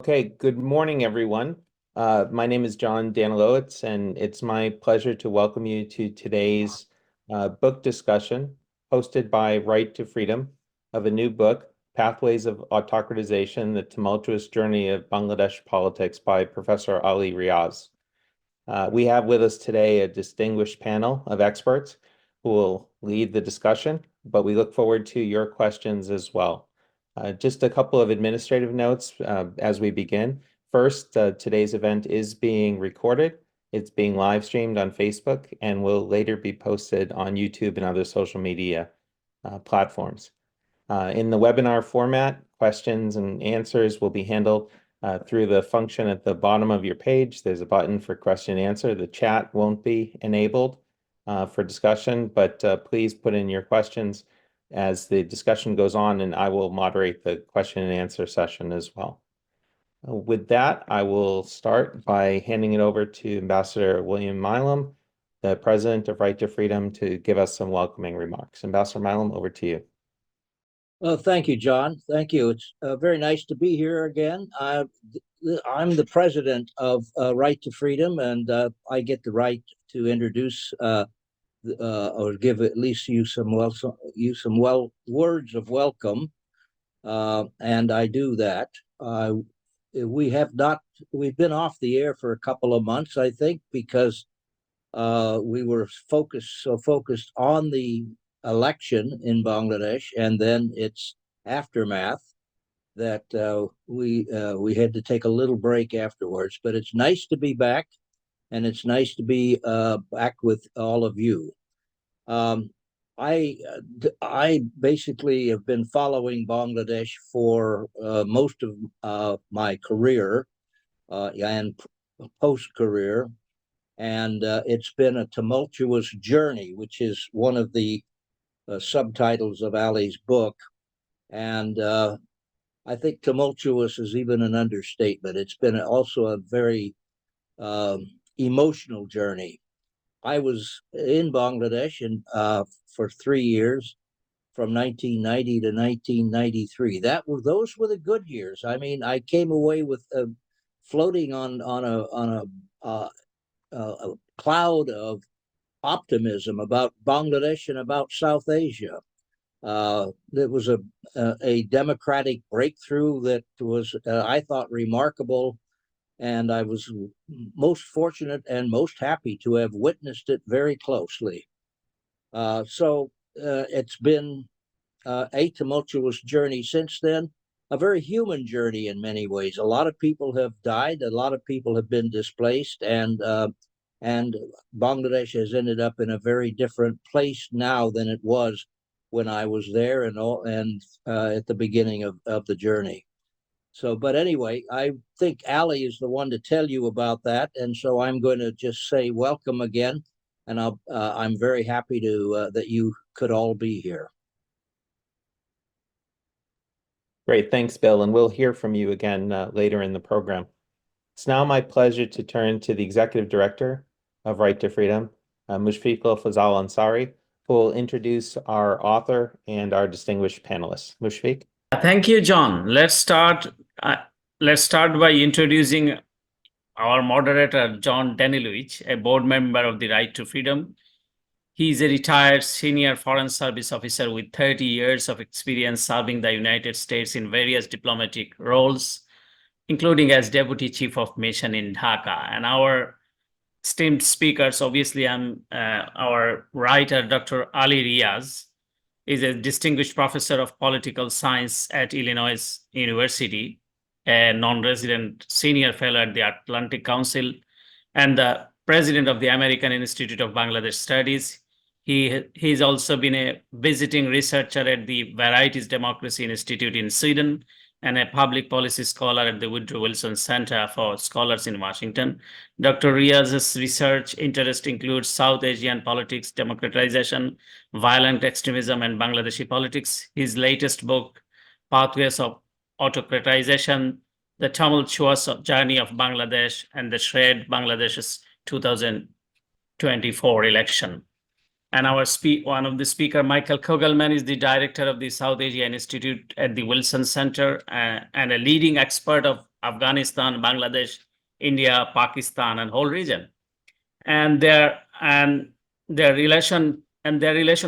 Okay, good morning, everyone. My name is John Danilowicz, and it's my pleasure to welcome you to today's book discussion hosted by Right to Freedom of a new book, Pathways of Autocratization, The Tumultuous Journey of Bangladesh Politics by Professor Ali Riaz. We have with us today a distinguished panel of experts who will lead the discussion, but we look forward to your questions as well. Just a couple of administrative notes as we begin. First, today's event is being recorded. It's being live streamed on Facebook and will later be posted on YouTube and other social media platforms. In the webinar format, questions and answers will be handled through the function at the bottom of your page. There's a button for question and answer. The chat won't be enabled for discussion, but please put in your questions as the discussion goes on, and I will moderate the question and answer session as well. With that, I will start by handing it over to Ambassador William Milam, the President of Right to Freedom, to give us some welcoming remarks. Ambassador Milam, over to you. Well, thank you, John. Thank you. It's very nice to be here again. I'm the president of Right to Freedom, and I get the right to introduce or give at least you some words of welcome, and I do that. We've been off the air for a couple of months, I think, because we were focused on the election in Bangladesh and then its aftermath that we had to take a little break afterwards. But it's nice to be back, and it's nice to be back with all of you. I basically have been following Bangladesh for most of my career and post-career. And it's been a tumultuous journey, which is one of the subtitles of Ali's book. And I think tumultuous is even an understatement. It's been also a very emotional journey. I was in Bangladesh for 3 years, from 1990 to 1993. Those were the good years. I mean, I came away with floating on a cloud of optimism about Bangladesh and about South Asia. There was a democratic breakthrough that was, I thought, remarkable, and I was most fortunate and most happy to have witnessed it very closely. So it's been a tumultuous journey since then, a very human journey in many ways. A lot of people have died, a lot of people have been displaced, and Bangladesh has ended up in a very different place now than it was when I was there and at the beginning of the journey. So, but anyway, I think Ali is the one to tell you about that, and so I'm going to just say welcome again, and I'm very happy to that you could all be here. Great, thanks, Bill, and we'll hear from you again later in the program. It's now my pleasure to turn to the Executive Director of Right to Freedom, Mushfiqul Fazal Ansarey, who will introduce our author and our distinguished panelists. Mushfiq. Thank you, John. Let's start by introducing our moderator, John Danilowicz, a board member of the Right to Freedom. He is a retired senior Foreign Service officer with 30 years of experience serving the United States in various diplomatic roles, including as Deputy Chief of Mission in Dhaka. And our esteemed speakers, obviously, our writer, Dr. Ali Riaz, is a distinguished professor of political science at Illinois University, a non-resident senior fellow at the Atlantic Council, and the president of the American Institute of Bangladesh Studies. He's also been a visiting researcher at the Varieties Democracy Institute in Sweden and a public policy scholar at the Woodrow Wilson Center for Scholars in Washington. Dr. Riaz's research interest includes South Asian politics, democratization, violent extremism, and Bangladeshi politics. His latest book, Pathways of Autocratization, The Tumultuous Journey of Bangladesh, and the Shred Bangladesh's 2024 election. And one of the speaker, Michael Kugelman, is the director of the South Asian Institute at the Wilson Center and a leading expert of Afghanistan, Bangladesh, India, Pakistan, and whole region, and their relation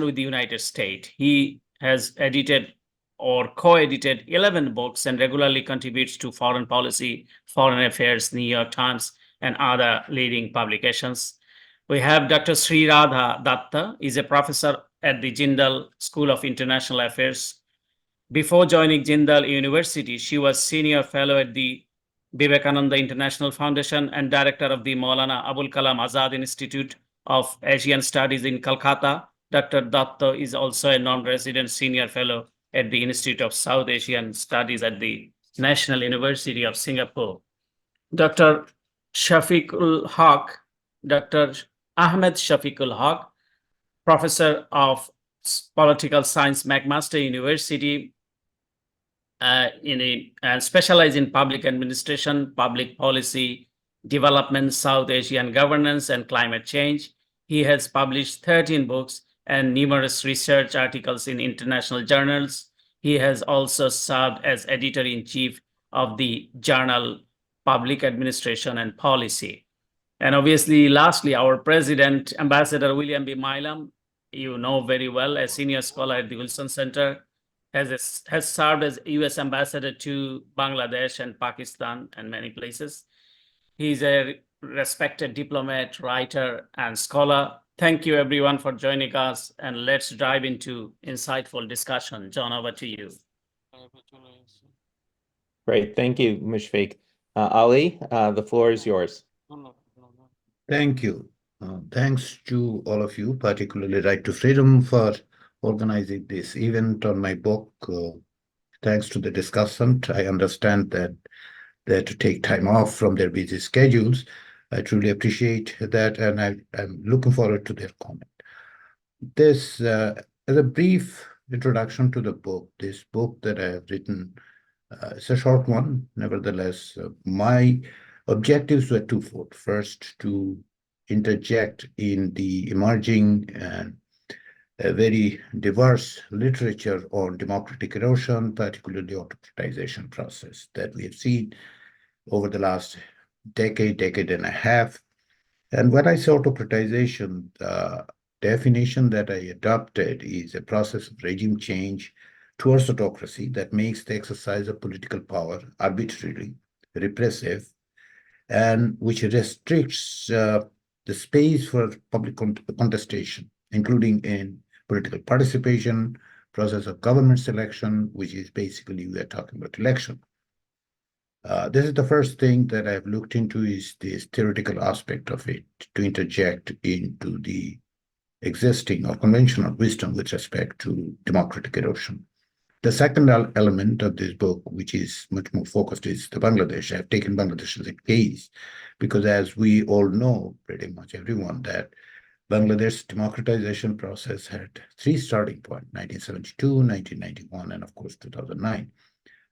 with the United States. He has edited or co-edited 11 books and regularly contributes to Foreign Policy, Foreign Affairs, New York Times, and other leading publications. We have Dr. Sreeradha Datta, is a professor at the Jindal School of International Affairs. Before joining Jindal University, she was senior fellow at the Vivekananda International Foundation and director of the Maulana Abul Kalam Azad Institute of Asian Studies in Calcutta. Dr. Datta is also a non-resident senior fellow at the Institute of South Asian Studies at the National University of Singapore. Dr. Shafiqul Huque, Dr. Ahmed Shafiqul Huque, professor of political science, McMaster University, specialize in public administration, public policy, development, South Asian governance, and climate change. He has published 13 books and numerous research articles in international journals. He has also served as editor-in-chief of the journal Public Administration and Policy. And obviously, lastly, our president, Ambassador William B. Milam, you know very well, a senior scholar at the Wilson Center, has served as U.S. ambassador to Bangladesh and Pakistan and many places. He's a respected diplomat, writer, and scholar. Thank you, everyone, for joining us, and let's dive into insightful discussion. John, over to you. Great, thank you, Mushfiq. Ali, the floor is yours. Thank you. Thanks to all of you, particularly Right to Freedom, for organizing this event on my book. Thanks to the discussant. I understand that they had to take time off from their busy schedules. I truly appreciate that, and I'm looking forward to their comment. This, as a brief introduction to the book, this book that I have written, it's a short one. Nevertheless, my objectives were twofold. First, to interject in the emerging and a very diverse literature on democratic erosion, particularly autocratization process that we have seen over the last decade and a half. And when I say autocratization, the definition that I adopted is a process of regime change towards autocracy that makes the exercise of political power arbitrarily, repressive, and which restricts the space for public contestation, including in political participation, process of government selection, which is basically we are talking about election. This is the first thing that I've looked into, is this theoretical aspect of it, to interject into the existing or conventional wisdom with respect to democratic erosion. The second element of this book, which is much more focused, is the Bangladesh. I've taken Bangladesh as a case because, as we all know, pretty much everyone, that Bangladesh's democratization process had three starting points: 1972, 1991, and of course 2009.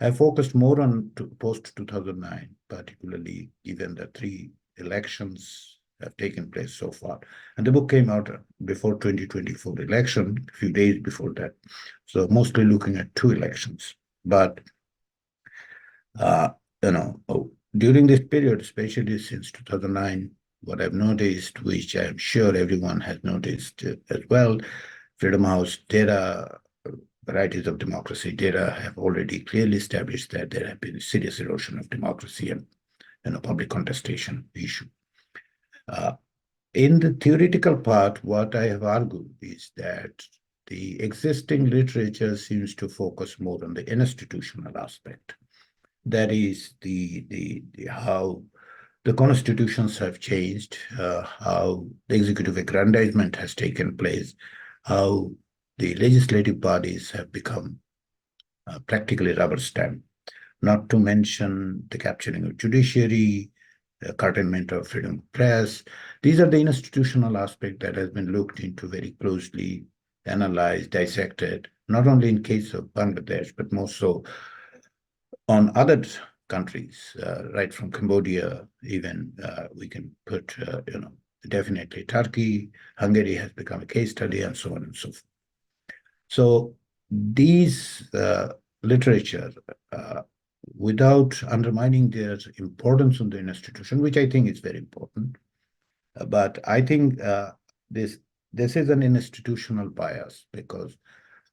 I focused more on post-2009, particularly given that three elections have taken place so far. And the book came out before 2024 election, a few days before that. So mostly looking at two elections. But, during this period, especially since 2009, what I've noticed, which I'm sure everyone has noticed as well, Freedom House data, varieties of democracy data have already clearly established that there have been serious erosion of democracy and public contestation issue. In the theoretical part, what I have argued is that the existing literature seems to focus more on the institutional aspect. That is the how the constitutions have changed, how the executive aggrandizement has taken place, how the legislative bodies have become practically rubber stamp, not to mention the capturing of judiciary, the curtailment of freedom of press. These are the institutional aspect that has been looked into very closely, analyzed, dissected, not only in case of Bangladesh, but more so on other countries, right from Cambodia, even we can put, definitely Turkey, Hungary has become a case study, and so on and so forth. So these literature without undermining their importance on the institution, which I think is very important. But I think this is an institutional bias because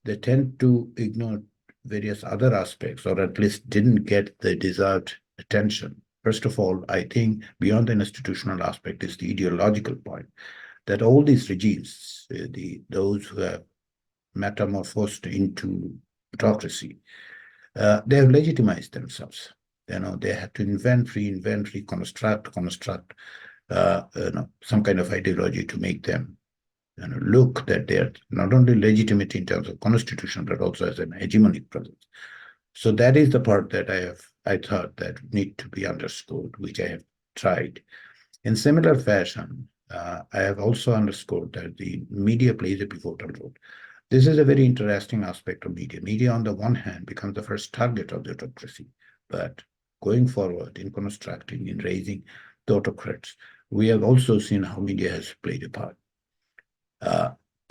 they tend to ignore various other aspects, or at least didn't get the deserved attention. First of all, I think beyond the institutional aspect is the ideological point, that all these regimes, those who have metamorphosed into autocracy, they have legitimized themselves. They had to invent, reconstruct, some kind of ideology to make them look that they're not only legitimate in terms of constitution, but also as an hegemonic presence. So that is the part that I thought that need to be underscored, which I have tried. In similar fashion, I have also underscored that the media plays a pivotal role. This is a very interesting aspect of media. Media, on the one hand, becomes the first target of the autocracy, but going forward in constructing, in raising the autocrats, we have also seen how media has played a part.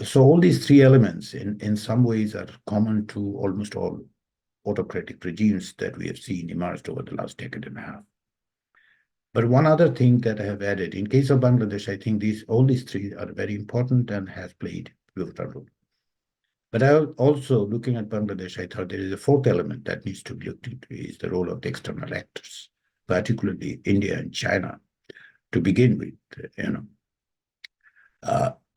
So all these three elements in some ways are common to almost all autocratic regimes that we have seen emerged over the last decade and a half. But one other thing that I have added, in case of Bangladesh, I think all these three are very important and has played a pivotal role. But I also, looking at Bangladesh, I thought there is a fourth element that needs to be looked into, is the role of the external actors, particularly India and China, to begin with.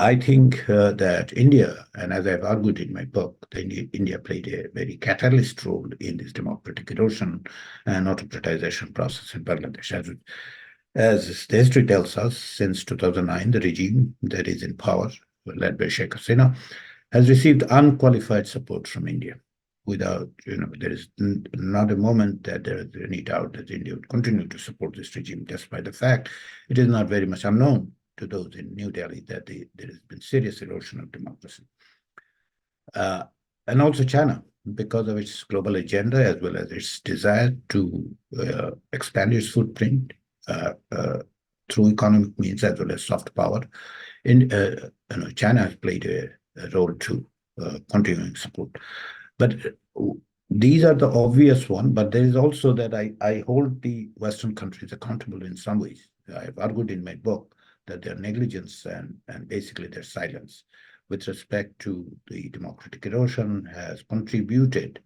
I think that India, and as I've argued in my book, India played a very catalyst role in this democratic erosion and autocratization process in Bangladesh. As the history tells us, since 2009, the regime that is in power, led by Sheikh Hasina, has received unqualified support from India. Without, there is not a moment that there is any doubt that India would continue to support this regime, despite the fact it is not very much unknown to those in New Delhi that there has been serious erosion of democracy. And also China, because of its global agenda, as well as its desire to expand its footprint through economic means as well as soft power. China has played a role to continuing support. But these are the obvious one, but there is also that I hold the Western countries accountable in some ways. I have argued in my book that their negligence and basically their silence with respect to the democratic erosion has contributed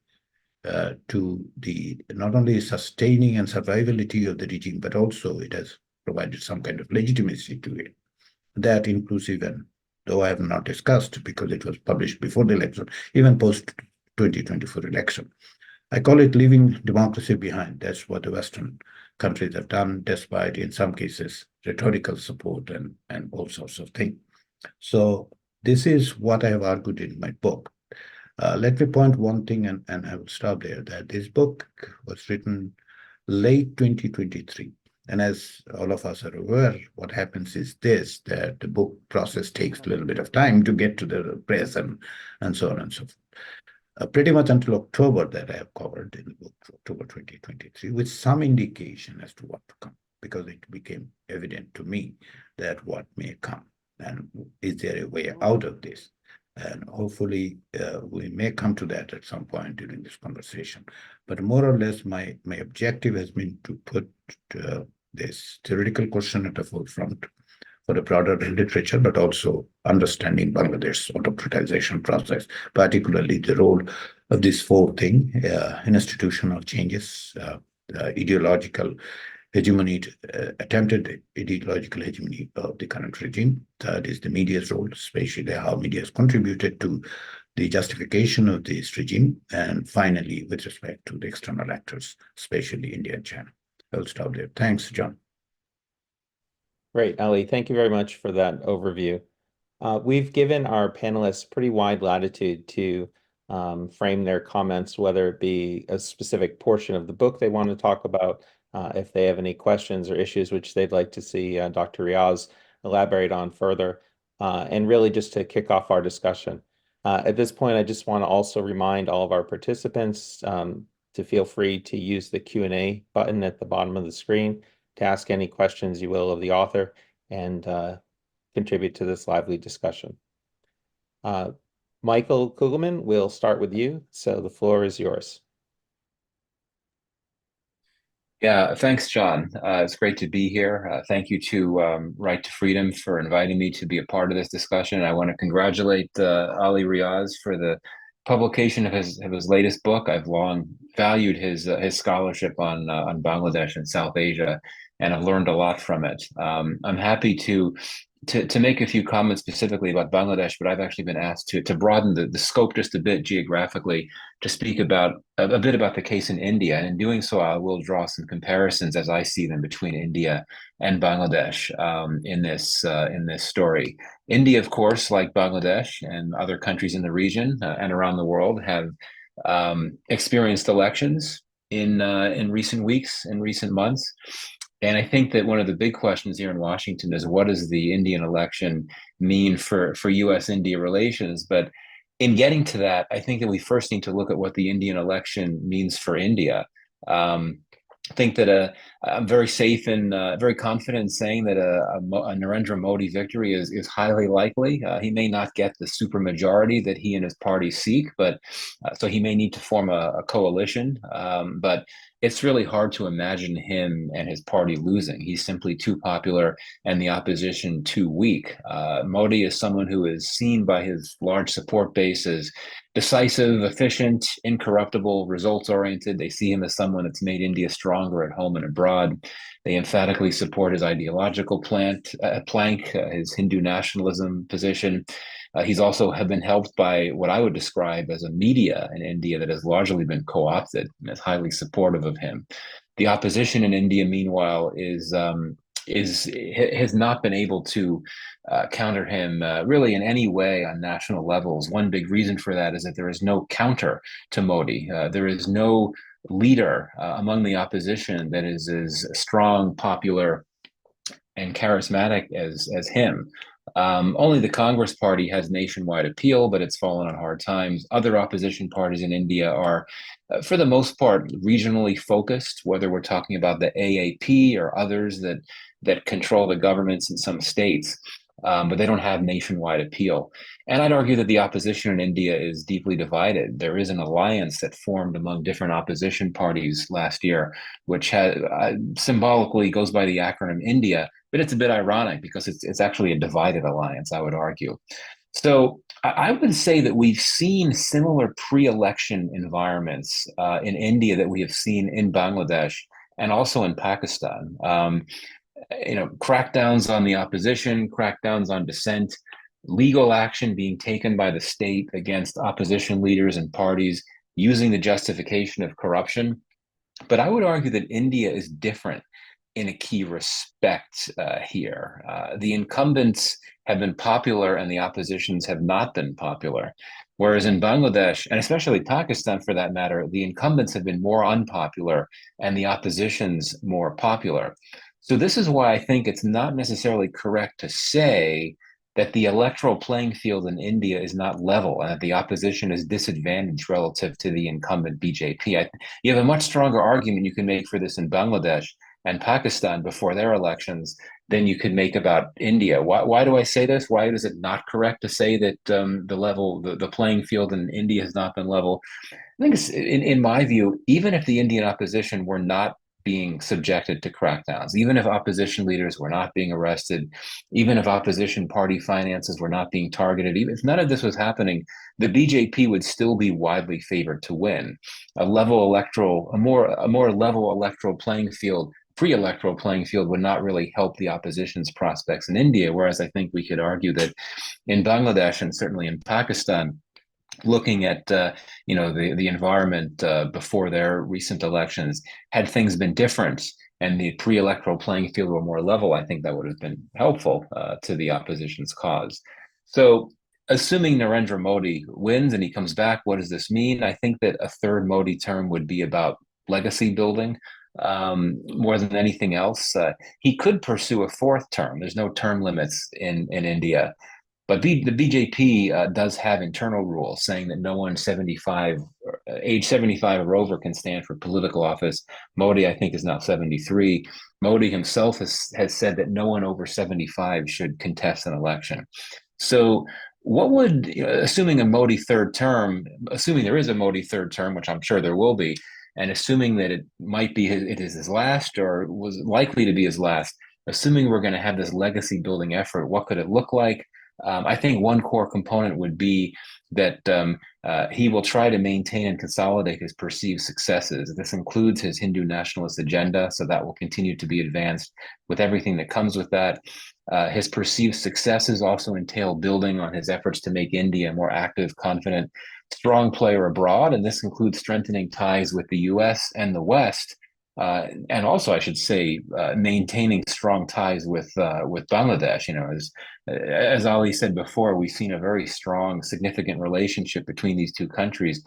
to the not only sustaining and survivability of the regime, but also it has provided some kind of legitimacy to it. That includes even, though I have not discussed because it was published before the election, even post 2024 election. I call it leaving democracy behind. That's what the Western countries have done, despite in some cases rhetorical support and all sorts of things. So this is what I have argued in my book. Let me point one thing, and I will stop there, that this book was written late 2023. And as all of us are aware, what happens is that the book process takes a little bit of time to get to the press and so on and so forth. Pretty much until October that I have covered in the book, October 2023, with some indication as to what to come, because it became evident to me that what may come, and is there a way out of this? And hopefully we may come to that at some point during this conversation. But more or less, my objective has been to put this theoretical question at the forefront for the broader literature, but also understanding Bangladesh's autocratization process, particularly the role of this fourth thing, institutional changes, ideological hegemony, attempted ideological hegemony of the current regime. Third is the media's role, especially how media has contributed to the justification of this regime. And finally, with respect to the external actors, especially India and China. I'll stop there. Thanks, John. Great, Ali. Thank you very much for that overview. We've given our panelists pretty wide latitude to frame their comments, whether it be a specific portion of the book they want to talk about, if they have any questions or issues which they'd like to see Dr. Riaz elaborate on further, and really just to kick off our discussion. At this point, I just want to also remind all of our participants to feel free to use the Q&A button at the bottom of the screen to ask any questions you will of the author and contribute to this lively discussion. Michael Kugelman, we'll start with you, so the floor is yours. Yeah, thanks, John. It's great to be here. Thank you to Right to Freedom for inviting me to be a part of this discussion. I want to congratulate Ali Riaz for the publication of his latest book. I've long valued his scholarship on Bangladesh and South Asia, and I've learned a lot from it. I'm happy to make a few comments specifically about Bangladesh, but I've actually been asked to broaden the scope just a bit geographically to speak about a bit about the case in India. And in doing so, I will draw some comparisons as I see them between India and Bangladesh in this story. India, of course, like Bangladesh and other countries in the region and around the world, have experienced elections in recent weeks, in recent months. And I think that one of the big questions here in Washington is, what does the Indian election mean for U.S.-India relations? But in getting to that, I think that we first need to look at what the Indian election means for India. I think that I'm very safe and very confident in saying that a Narendra Modi victory is highly likely. He may not get the supermajority that he and his party seek, but so he may need to form a coalition. But it's really hard to imagine him and his party losing. He's simply too popular and the opposition too weak. Modi is someone who is seen by his large support base as decisive, efficient, incorruptible, results-oriented. They see him as someone that's made India stronger at home and abroad. They emphatically support his ideological plank, his Hindu nationalism position. He's also have been helped by what I would describe as a media in India that has largely been co-opted and is highly supportive of him. The opposition in India, meanwhile, has not been able to counter him really in any way on national levels. One big reason for that is that there is no counter to Modi. There is no leader among the opposition that is as strong, popular, and charismatic as him. Only the Congress Party has nationwide appeal, but it's fallen on hard times. Other opposition parties in India are, for the most part, regionally focused, whether we're talking about the AAP or others that control the governments in some states, but they don't have nationwide appeal. And I'd argue that the opposition in India is deeply divided. There is an alliance that formed among different opposition parties last year, which has, symbolically goes by the acronym India, but it's a bit ironic because it's actually a divided alliance, I would argue. So I would say that we've seen similar pre-election environments in India that we have seen in Bangladesh and also in Pakistan. Crackdowns on the opposition, crackdowns on dissent, legal action being taken by the state against opposition leaders and parties using the justification of corruption. But I would argue that India is different in a key respect here. The incumbents have been popular and the oppositions have not been popular. Whereas in Bangladesh, and especially Pakistan for that matter, the incumbents have been more unpopular and the oppositions more popular. So this is why I think it's not necessarily correct to say that the electoral playing field in India is not level and that the opposition is disadvantaged relative to the incumbent BJP. You have a much stronger argument you can make for this in Bangladesh and Pakistan before their elections than you could make about India. Why do I say this? Why is it not correct to say that the playing field in India has not been level? I think it's, in my view, even if the Indian opposition were not being subjected to crackdowns, even if opposition leaders were not being arrested, even if opposition party finances were not being targeted, even if none of this was happening, the BJP would still be widely favored to win. A more level electoral playing field, pre-electoral playing field, would not really help the opposition's prospects in India. Whereas I think we could argue that in Bangladesh and certainly in Pakistan, looking at the environment before their recent elections, had things been different and the pre-electoral playing field were more level, I think that would have been helpful to the opposition's cause. So assuming Narendra Modi wins and he comes back, what does this mean? I think that a third Modi term would be about legacy building more than anything else. He could pursue a fourth term. There's no term limits in India. But the BJP does have internal rules saying that no one age 75 or over can stand for political office. Modi, I think, is now 73. Modi himself has said that no one over 75 should contest an election. So what would, assuming there is a Modi third term, which I'm sure there will be, And assuming that it is his last, or was likely to be his last, assuming we're going to have this legacy building effort, what could it look like? I think one core component would be that he will try to maintain and consolidate his perceived successes. This includes his Hindu nationalist agenda, so that will continue to be advanced with everything that comes with that. His perceived successes also entail building on his efforts to make India a more active, confident, strong player abroad, and this includes strengthening ties with the US and the West. And also, I should say, maintaining strong ties with Bangladesh. As Ali said before, we've seen a very strong, significant relationship between these two countries,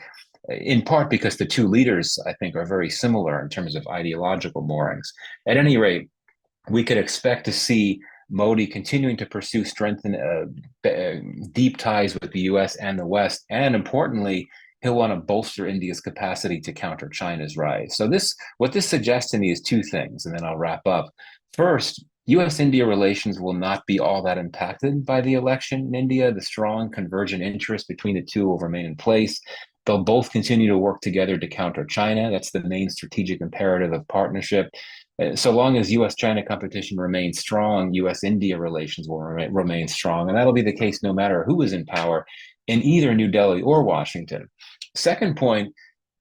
in part because the two leaders, I think, are very similar in terms of ideological moorings. At any rate, we could expect to see Modi continuing to pursue deep ties with the US and the West, and importantly, he'll want to bolster India's capacity to counter China's rise. So what this suggests to me is two things, and then I'll wrap up. First, US-India relations will not be all that impacted by the election in India. The strong convergent interest between the two will remain in place. They'll both continue to work together to counter China. That's the main strategic imperative of partnership. So long as US-China competition remains strong, US-India relations will remain strong. And that'll be the case no matter who is in power in either New Delhi or Washington. Second point,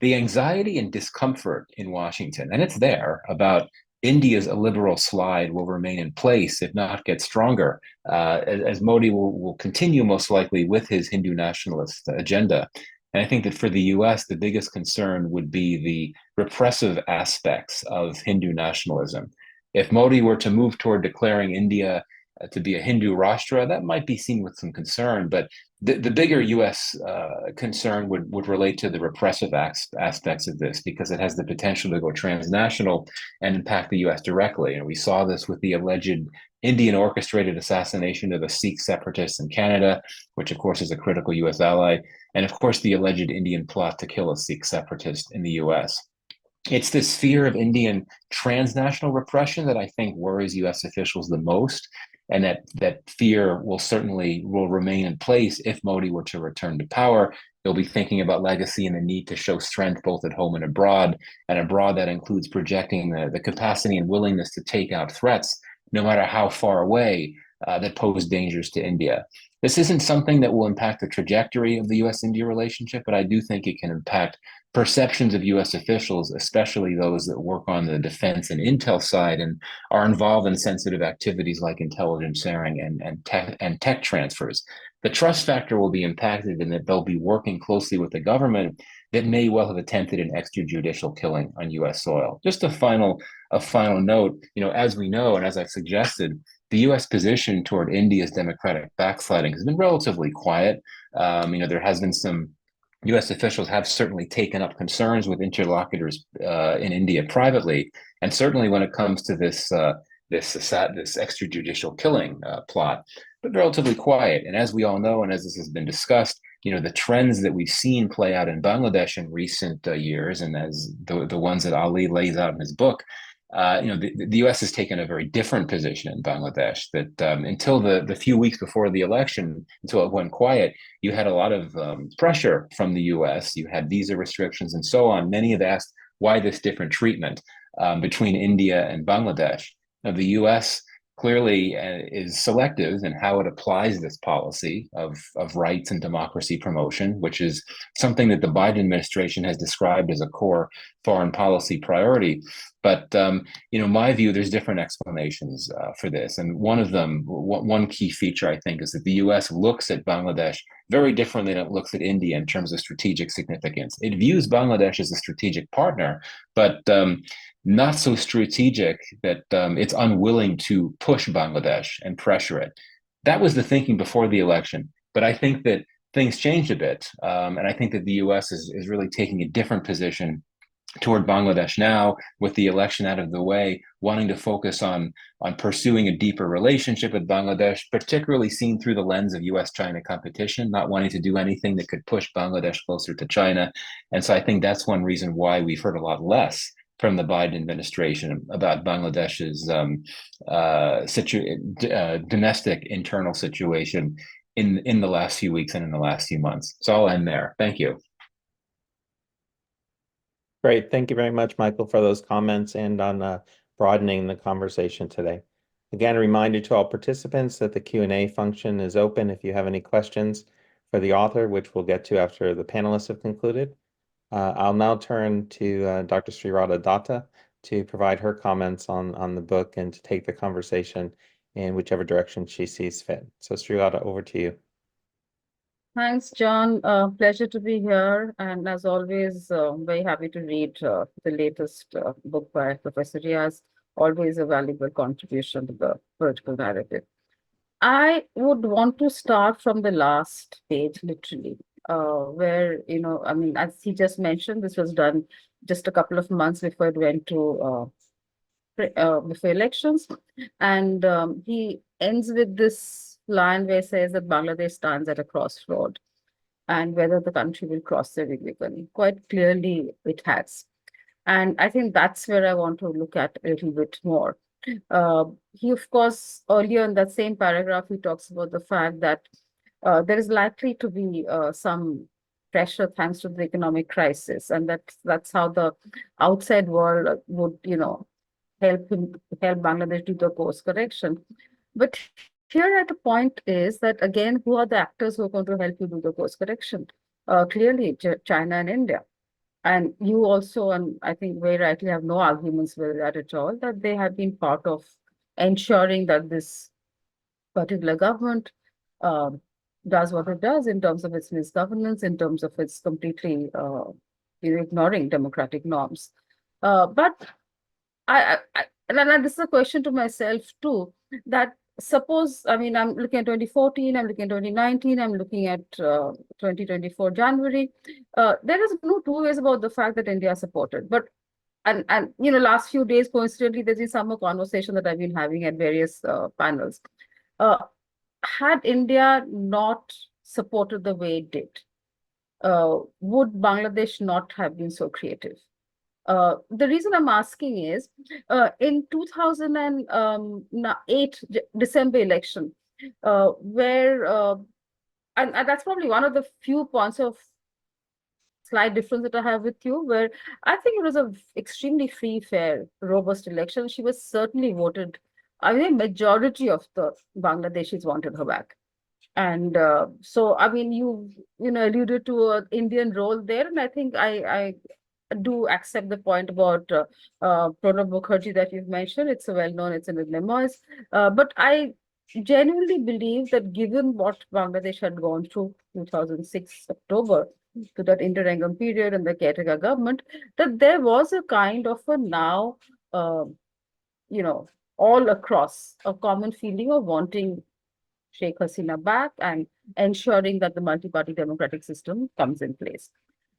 the anxiety and discomfort in Washington, and it's there, about India's illiberal slide will remain in place, if not get stronger, as Modi will continue most likely with his Hindu nationalist agenda. And I think that for the US, the biggest concern would be the repressive aspects of Hindu nationalism. If Modi were to move toward declaring India to be a Hindu Rashtra, that might be seen with some concern, but the bigger US concern would relate to the repressive aspects of this, because it has the potential to go transnational and impact the US directly. And we saw this with the alleged Indian orchestrated assassination of a Sikh separatist in Canada, which of course is a critical US ally, and of course the alleged Indian plot to kill a Sikh separatist in the US. It's this fear of Indian transnational repression that I think worries US officials the most, and that fear will remain in place if Modi were to return to power. They'll be thinking about legacy and the need to show strength both at home and abroad that includes projecting the capacity and willingness to take out threats, no matter how far away, that pose dangers to India. This isn't something that will impact the trajectory of the US-India relationship, but I do think it can impact perceptions of US officials, especially those that work on the defense and intel side and are involved in sensitive activities like intelligence sharing and tech transfers. The trust factor will be impacted in that they'll be working closely with the government that may well have attempted an extrajudicial killing on US soil. Just a final note, as we know, and as I've suggested, the US position toward India's democratic backsliding has been relatively quiet. There has been some US officials have certainly taken up concerns with interlocutors in India privately, and certainly when it comes to this extrajudicial killing plot, but relatively quiet. And as we all know, and as this has been discussed, the trends that we've seen play out in Bangladesh in recent years, and as the ones that Ali lays out in his book, the US has taken a very different position in Bangladesh, that until the few weeks before the election, until it went quiet, you had a lot of pressure from the US. You had visa restrictions and so on. Many have asked why this different treatment between India and Bangladesh. Now, the US clearly is selective in how it applies this policy of rights and democracy promotion, which is something that the Biden administration has described as a core foreign policy priority. But my view, there's different explanations for this, and one key feature I think is that the U.S. looks at Bangladesh very differently than it looks at India in terms of strategic significance. It views Bangladesh as a strategic partner, but not so strategic that it's unwilling to push Bangladesh and pressure it. That was the thinking before the election, but I think that things changed a bit, and I think that the U.S. is really taking a different position toward Bangladesh now, with the election out of the way, wanting to focus on pursuing a deeper relationship with Bangladesh, particularly seen through the lens of US-China competition, not wanting to do anything that could push Bangladesh closer to China. And so I think that's one reason why we've heard a lot less from the Biden administration about Bangladesh's domestic internal situation in the last few weeks and in the last few months. So I'll end there. Thank you. Great. Thank you very much, Michael, for those comments and on broadening the conversation today. Again, a reminder to all participants that the Q&A function is open if you have any questions for the author, which we'll get to after the panelists have concluded. I'll now turn to Dr. Sreeradha Datta to provide her comments on the book and to take the conversation in whichever direction she sees fit. So Sreeradha, over to you. Thanks, John. Pleasure to be here. And as always, very happy to read the latest book by Professor Riaz. Always a valuable contribution to the political narrative. I would want to start from the last page, literally, where, I mean, as he just mentioned, this was done just a couple of months before it went to before elections. And he ends with this line where he says that Bangladesh stands at a crossroad and whether the country will cross the Rubicon. Quite clearly, it has. And I think that's where I want to look at a little bit more. He, of course, earlier in that same paragraph, he talks about the fact that there is likely to be some pressure thanks to the economic crisis, and that's how the outside world would, help Bangladesh do the course correction. But here at the point is that, again, who are the actors who are going to help you do the course correction? Clearly, China and India. And you also, and I think very rightly, have no arguments with that at all, that they have been part of ensuring that this particular government does what it does in terms of its misgovernance, in terms of its completely ignoring democratic norms. But and this is a question to myself too, that suppose, I mean, I'm looking at 2014, I'm looking at 2019, I'm looking at 2024 January. There is no two ways about the fact that India supported. But, and last few days, coincidentally, there's been some more conversation that I've been having at various panels. Had India not supported the way it did, would Bangladesh not have been so creative? The reason I'm asking is, in 2008 December election, where, and that's probably one of the few points of slight difference that I have with you, where I think it was an extremely free, fair, robust election. She was certainly voted. I mean, majority of the Bangladeshis wanted her back. And so, I mean, you alluded to an Indian role there, and I think I do accept the point about Pranab Mukherjee that you've mentioned. It's well known, it's in the memoirs. But I genuinely believe that given what Bangladesh had gone through 2006 October to that interregnum period and the caretaker government, that there was a kind of a now, all across a common feeling of wanting Sheikh Hasina back and ensuring that the multi-party democratic system comes in place.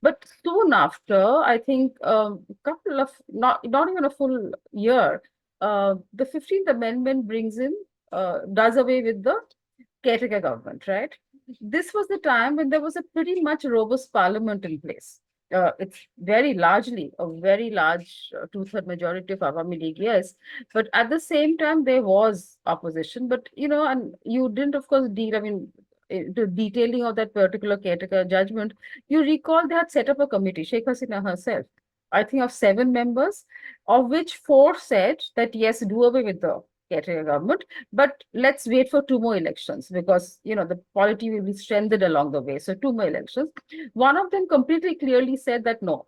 But soon after, I think couple of, not even a full year, the 15th Amendment brings in, does away with the caretaker government, right? This was the time when there was a pretty much robust parliament in place. It's very largely a very large two-third majority of Awami League, yes. But at the same time, there was opposition. But, and you didn't, of course, deal, I mean, the detailing of that particular caretaker judgment, you recall they had set up a committee, Sheikh Hasina herself, I think of 7 members, of which 4 said that, yes, do away with the caretaker government, but let's wait for 2 more elections because, the polity will be strengthened along the way. So 2 more elections. One of them completely clearly said that, no,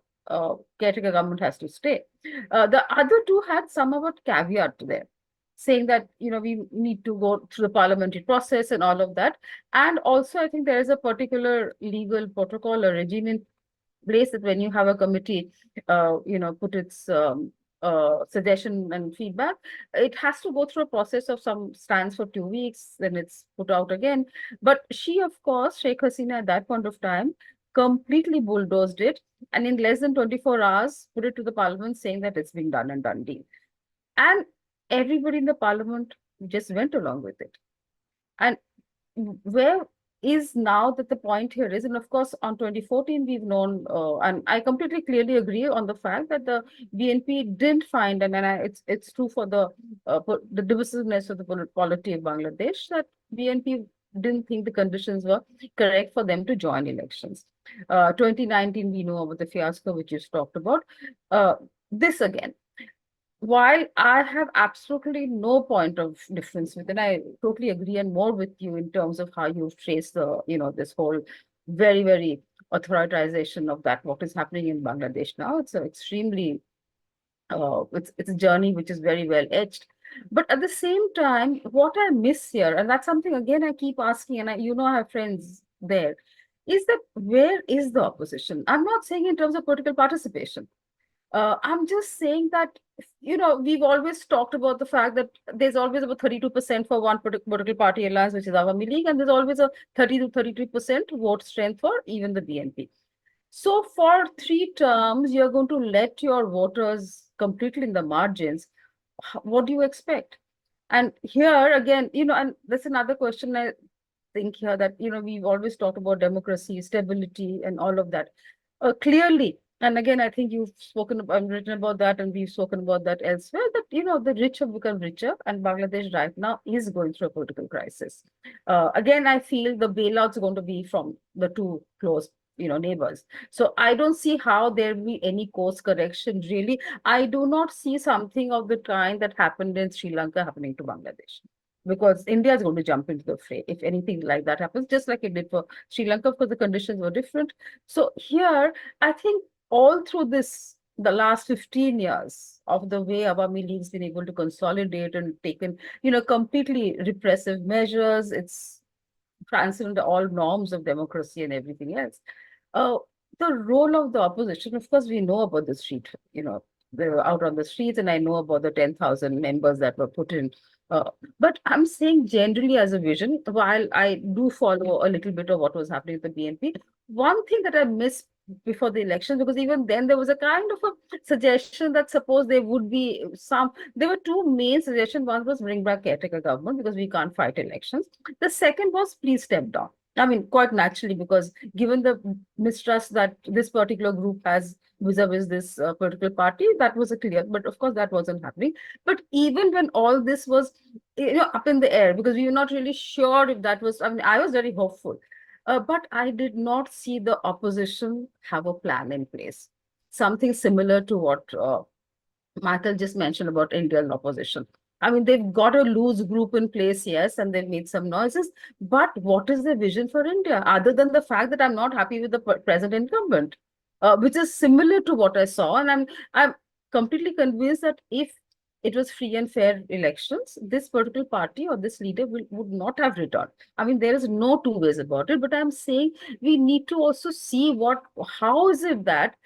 caretaker government has to stay. The other 2 had some of a caveat there, saying that, we need to go through the parliamentary process and all of that. And also, I think there is a particular legal protocol or regime in place that when you have a committee, put its suggestion and feedback, it has to go through a process of some stands for 2 weeks, then it's put out again. But she, of course, Sheikh Hasina at that point of time, completely bulldozed it. And in less than 24 hours, put it to the parliament saying that it's been done and done deal. And everybody in the parliament just went along with it. And where is now that the point here is, and of course, on 2014, we've known, and I completely clearly agree on the fact that the BNP didn't find, and it's true for the divisiveness of the polity of Bangladesh, that BNP didn't think the conditions were correct for them to join elections. 2019, we know about the fiasco which you talked about. This again, while I have absolutely no point of difference with, and I totally agree and more with you in terms of how you've traced the, this whole very, very authoritization of that, what is happening in Bangladesh now. It's a extremely, it's a journey which is very well edged. But at the same time, what I miss here, and that's something again I keep asking, and I have friends there, is that where is the opposition? I'm not saying in terms of political participation. I'm just saying that, we've always talked about the fact that there's always about 32% for one political party alliance, which is Awami League, and there's always a 30 to 33% vote strength for even the BNP. So for 3 terms, you're going to let your voters completely in the margins. What do you expect? And here again, and that's another question I think here that, we've always talked about democracy, stability, and all of that. Clearly, and again, I think you've written about that, and we've spoken about that elsewhere, that, the rich have become richer, and Bangladesh right now is going through a political crisis. Again, I feel the bailouts are going to be from the two close, neighbors. So I don't see how there will be any course correction, really. I do not see something of the kind that happened in Sri Lanka happening to Bangladesh, because India is going to jump into the fray if anything like that happens, just like it did for Sri Lanka. Of course, the conditions were different. So here, I think all through this, the last 15 years of the way Awami League's been able to consolidate and taken, completely repressive measures, it's transcended all norms of democracy and everything else. The role of the opposition, of course, we know about the street, they were out on the streets, and I know about the 10,000 members that were put in. But I'm saying generally as a vision, while I do follow a little bit of what was happening with the BNP, one thing that I missed before the election, because even then there was a kind of a suggestion that suppose there would be there were two main suggestions. One was bring back caretaker government because we can't fight elections. The second was please step down. I mean, quite naturally, because given the mistrust that this particular group has vis-a-vis this political party, that was a clear, but of course that wasn't happening. But even when all this was, up in the air, because we were not really sure if that was, I mean, I was very hopeful, but I did not see the opposition have a plan in place. Something similar to what Michael just mentioned about Indian opposition. I mean, they've got a loose group in place, yes, and they've made some noises. But what is the vision for India, other than the fact that I'm not happy with the present incumbent, which is similar to what I saw, and I'm completely convinced that if it was free and fair elections, this particular party or this leader would not have returned. I mean, there is no two ways about it. But I'm saying we need to also see how is it that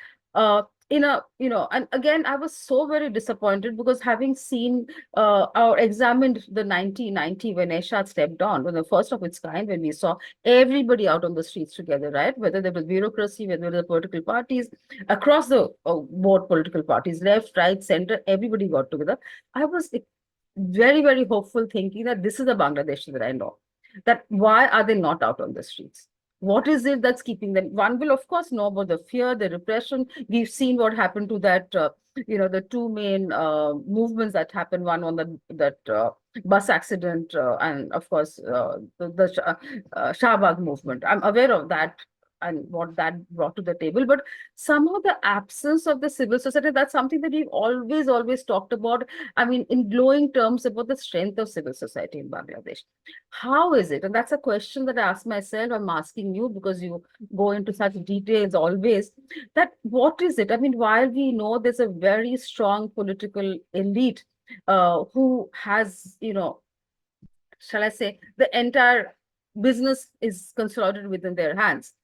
and again, I was so very disappointed, because having seen or examined the 1990 when Eshad stepped on, when the first of its kind, when we saw everybody out on the streets together, right? Whether there was bureaucracy, whether there were political parties, across the board political parties, left, right, center, everybody got together. I was very, very hopeful, thinking that this is the Bangladesh that I know. That why are they not out on the streets? What is it that's keeping them? One will, of course, know about the fear, the repression. We've seen what happened to that, the two main movements that happened. One on that bus accident, and of course, the Shahbag movement. I'm aware of that and what that brought to the table. But somehow the absence of the civil society, that's something that we've always talked about. I mean, in glowing terms about the strength of civil society in Bangladesh. How is it? And that's a question that I ask myself. I'm asking you because you go into such details always. That what is it? I mean, while we know there's a very strong political elite who has, shall I say, the entire business is consolidated within their hands,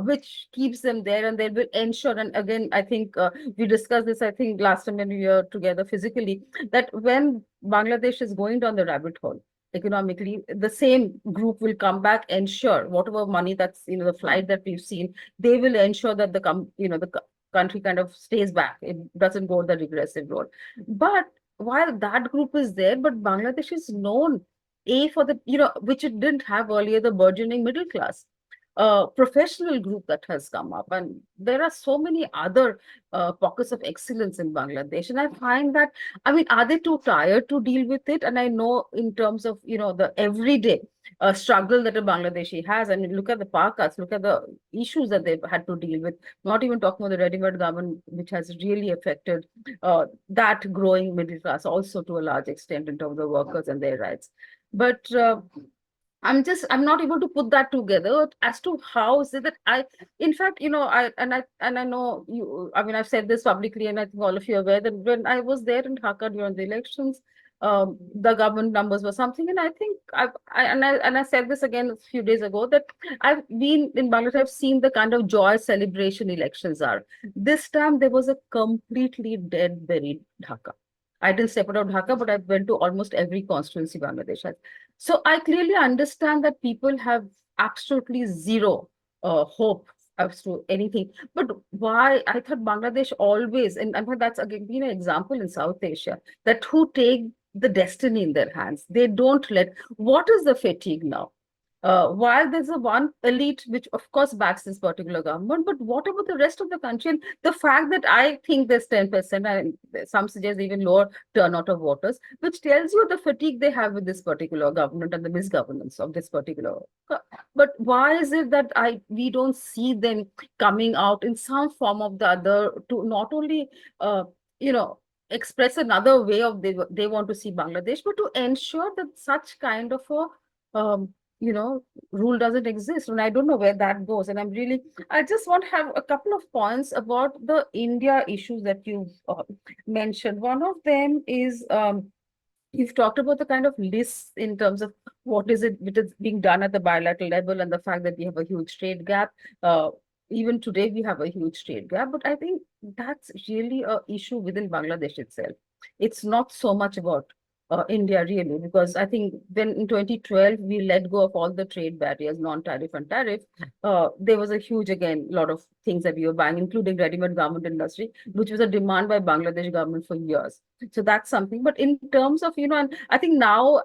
which keeps them there, and they will ensure. And again, I think we discussed this, I think, last time when we were together physically, that when Bangladesh is going down the rabbit hole economically, the same group will come back, ensure whatever money that's, the flight that we've seen, they will ensure that the country kind of stays back. It doesn't go the regressive road. But while that group is there, but Bangladesh is known, for the, which it didn't have earlier, the burgeoning middle class. professional group that has come up, and there are so many other pockets of excellence in Bangladesh. And I find that, I mean, are they too tired to deal with it? And I know in terms of, the everyday struggle that a Bangladeshi has. I mean, look at the Pakas, look at the issues that they've had to deal with, not even talking about the ready-made garment, which has really affected that growing middle class also to a large extent in terms of workers and their rights. But I'm not able to put that together as to how is it that in fact, I know you, I mean, I've said this publicly, and I think all of you are aware that when I was there in Dhaka during the elections, the government numbers were something, and I think I said this again a few days ago, that I've been in Bangladesh, I've seen the kind of joy celebration elections are. This time there was a completely dead, buried Dhaka. I didn't step out of Dhaka, but I went to almost every constituency Bangladesh has. So I clearly understand that people have absolutely zero hope as to anything. But why? I thought Bangladesh always, and I thought that's again been an example in South Asia, that who take the destiny in their hands. They don't let, what is the fatigue now? While there's a one elite which of course backs this particular government, but what about the rest of the country? And the fact that I think there's 10%, and some suggest even lower turnout of voters, which tells you the fatigue they have with this particular government and the misgovernance of this particular. But why is it that we don't see them coming out in some form of the other to not only express another way of they want to see Bangladesh, but to ensure that such kind of a rule doesn't exist. And I don't know where that goes. And I just want to have a couple of points about the India issues that you've mentioned. One of them is, you've talked about the kind of lists in terms of what is it which is being done at the bilateral level, and the fact that we have a huge trade gap. Even today, we have a huge trade gap, but I think that's really an issue within Bangladesh itself. It's not so much about India really, because I think when in 2012 we let go of all the trade barriers, non-tariff and tariff, there was a huge, again, lot of things that we were buying, including ready-made garment industry, which was a demand by Bangladesh government for years. So that's something. But in terms of, and I think now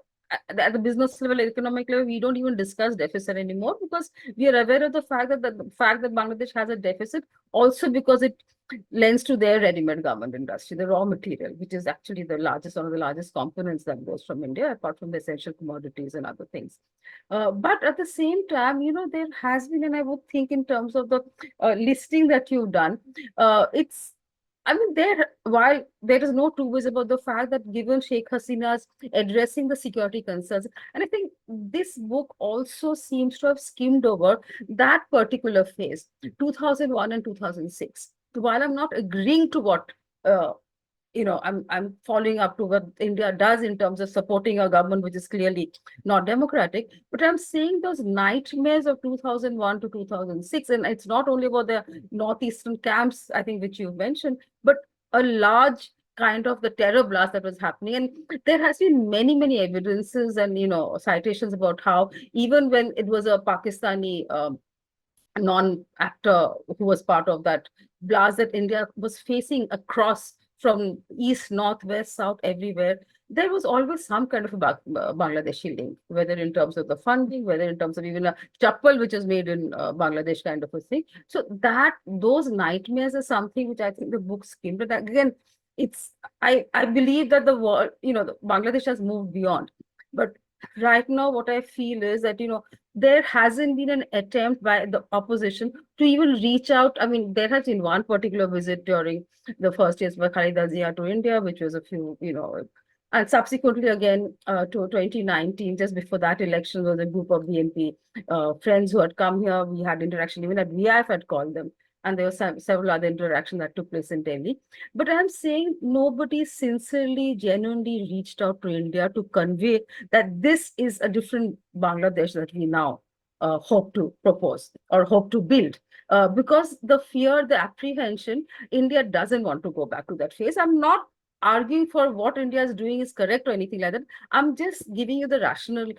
at the business level, economic level, we don't even discuss deficit anymore, because we are aware of the fact that Bangladesh has a deficit also because it lends to their ready-made garment industry, the raw material, which is actually one of the largest components that goes from India, apart from the essential commodities and other things. But at the same time, there has been, and I would think in terms of the listing that you've done, while there is no two ways about the fact that given Sheikh Hasina's addressing the security concerns, and I think this book also seems to have skimmed over that particular phase, 2001 and 2006. While I'm not agreeing to what I'm following up to what India does in terms of supporting a government which is clearly not democratic, but I'm saying those nightmares of 2001 to 2006, and it's not only about the northeastern camps, I think, which you mentioned, but a large kind of the terror blast that was happening. And there has been many evidences and citations about how even when it was a Pakistani non-actor who was part of that blast that India was facing across from east, north, west, south, everywhere, there was always some kind of a Bangladeshi link, whether in terms of the funding, whether in terms of even a chappal which is made in Bangladesh kind of a thing. So those nightmares are something which I think the book skimmed. But again, I believe that the world, Bangladesh has moved beyond. But right now, what I feel is that, there hasn't been an attempt by the opposition to even reach out. I mean, there has been one particular visit during the first years by Khalida Zia to India, which was a few, and subsequently again to 2019, just before that election, was a group of BNP friends who had come here. We had interaction, even at VIF had called them. And there were several other interactions that took place in Delhi. But I'm saying nobody sincerely, genuinely reached out to India to convey that this is a different Bangladesh that we now hope to propose or hope to build. Because the fear, the apprehension, India doesn't want to go back to that phase. I'm not arguing for what India is doing is correct or anything like that. I'm just giving you the rationale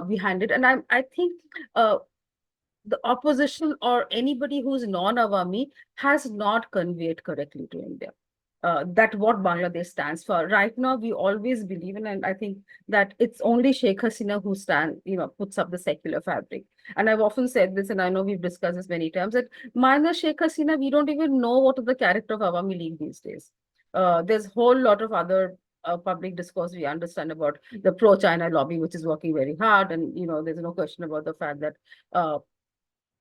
behind it. And I think the opposition or anybody who's non-Awami has not conveyed correctly to India. that what Bangladesh stands for. Right now, we always believe in, and I think that it's only Sheikh Hasina who puts up the secular fabric. And I've often said this, and I know we've discussed this many times, that minus Sheikh Hasina, we don't even know what is the character of Awami League these days. There's a whole lot of other public discourse we understand about the pro-China lobby, which is working very hard. And, there's no question about the fact that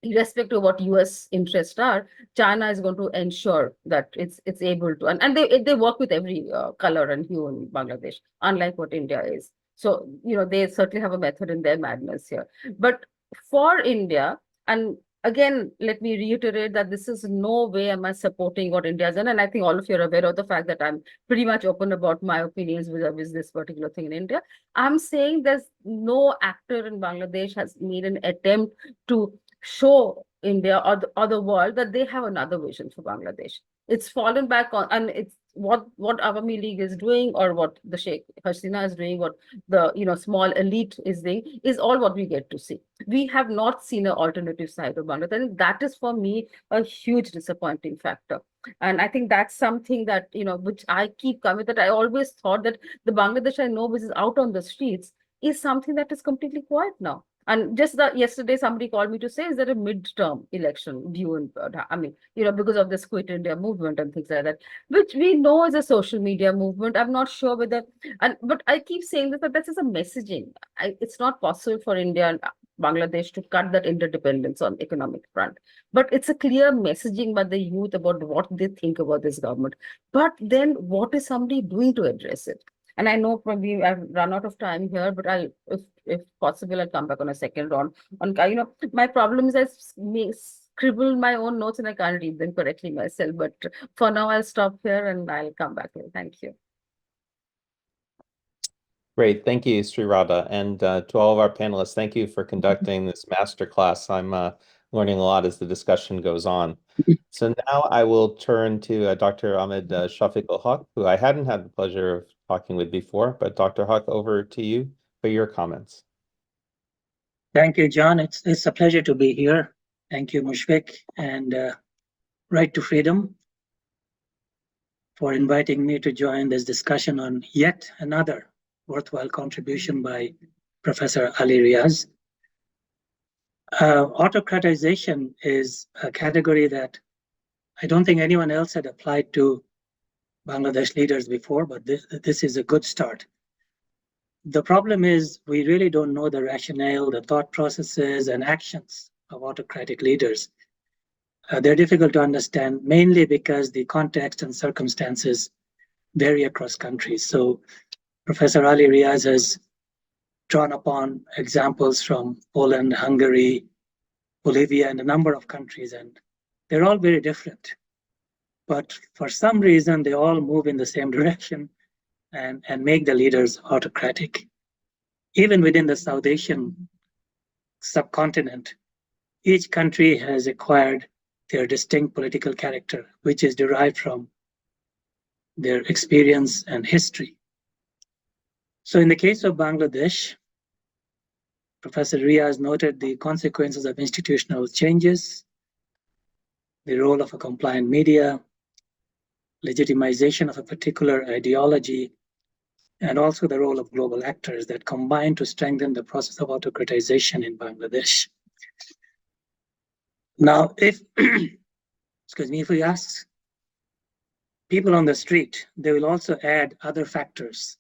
irrespective of what US interests are, China is going to ensure that it's able to, and they work with every color and hue in Bangladesh, unlike what India is. So, they certainly have a method in their madness here. But for India, and again, let me reiterate that this is no way am I supporting what India has done. And I think all of you are aware of the fact that I'm pretty much open about my opinions with this particular thing in India. I'm saying there's no actor in Bangladesh has made an attempt to show India or the world that they have another vision for Bangladesh. It's fallen back on, and it's what Awami League is doing, or what the Sheikh Hasina is doing, what the small elite is doing, is all what we get to see. We have not seen an alternative side of Bangladesh. And that is for me a huge disappointing factor. And I think that's something that, which I keep coming, that I always thought that the Bangladesh I know, which is out on the streets, is something that is completely quiet now. And just yesterday, somebody called me to say, is there a midterm election due in, because of this Quit India movement and things like that, which we know is a social media movement. I'm not sure whether, but I keep saying that this is a messaging. It's not possible for India and Bangladesh to cut that interdependence on economic front. But it's a clear messaging by the youth about what they think about this government. But then what is somebody doing to address it? And I know probably I've run out of time here, but if possible, I'll come back on a second round. My problem is I scribble my own notes and I can't read them correctly myself. But for now, I'll stop here and I'll come back here. Thank you. Great, thank you, Sreeradha. And to all of our panelists, thank you for conducting this masterclass. I'm learning a lot as the discussion goes on. So now I will turn to Dr. Ahmed Shafiqul, who I hadn't had the pleasure of talking with before, but Dr. Huque, over to you for your comments. Thank you, John. It's a pleasure to be here. Thank you, Mushfiq and Right to Freedom for inviting me to join this discussion on yet another worthwhile contribution by Professor Ali Riaz. Autocratization is a category that I don't think anyone else had applied to Bangladesh leaders before, but this is a good start. The problem is we really don't know the rationale, the thought processes and actions of autocratic leaders. They're difficult to understand, mainly because the context and circumstances vary across countries. So Professor Ali Riaz has drawn upon examples from Poland, Hungary, Bolivia, and a number of countries, and they're all very different. But for some reason, they all move in the same direction and make the leaders autocratic. Even within the South Asian subcontinent, each country has acquired their distinct political character, which is derived from their experience and history. So in the case of Bangladesh, Professor Riaz noted the consequences of institutional changes, the role of a compliant media, legitimization of a particular ideology, and also the role of global actors that combine to strengthen the process of autocratization in Bangladesh. Now, if we ask people on the street, they will also add other factors.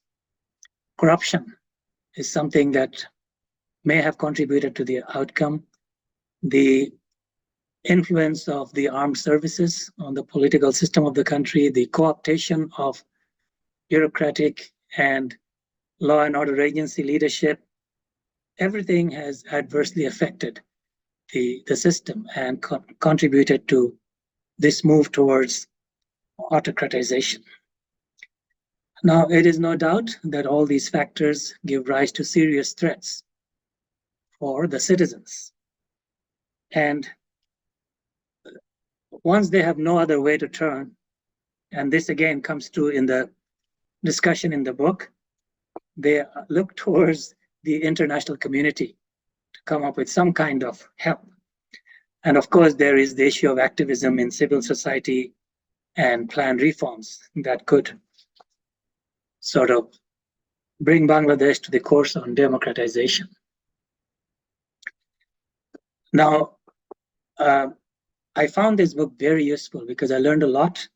Corruption is something that may have contributed to the outcome. The influence of the armed services on the political system of the country, the co-optation of bureaucratic and law and order agency leadership, everything has adversely affected the system and contributed to this move towards autocratization. Now, it is no doubt that all these factors give rise to serious threats for the citizens. And once they have no other way to turn, and this again comes to in the discussion in the book, they look towards the international community to come up with some kind of help. And of course, there is the issue of activism in civil society, and plan reforms that could sort of bring Bangladesh to the course on democratization. Now, I found this book very useful because I learned a lot,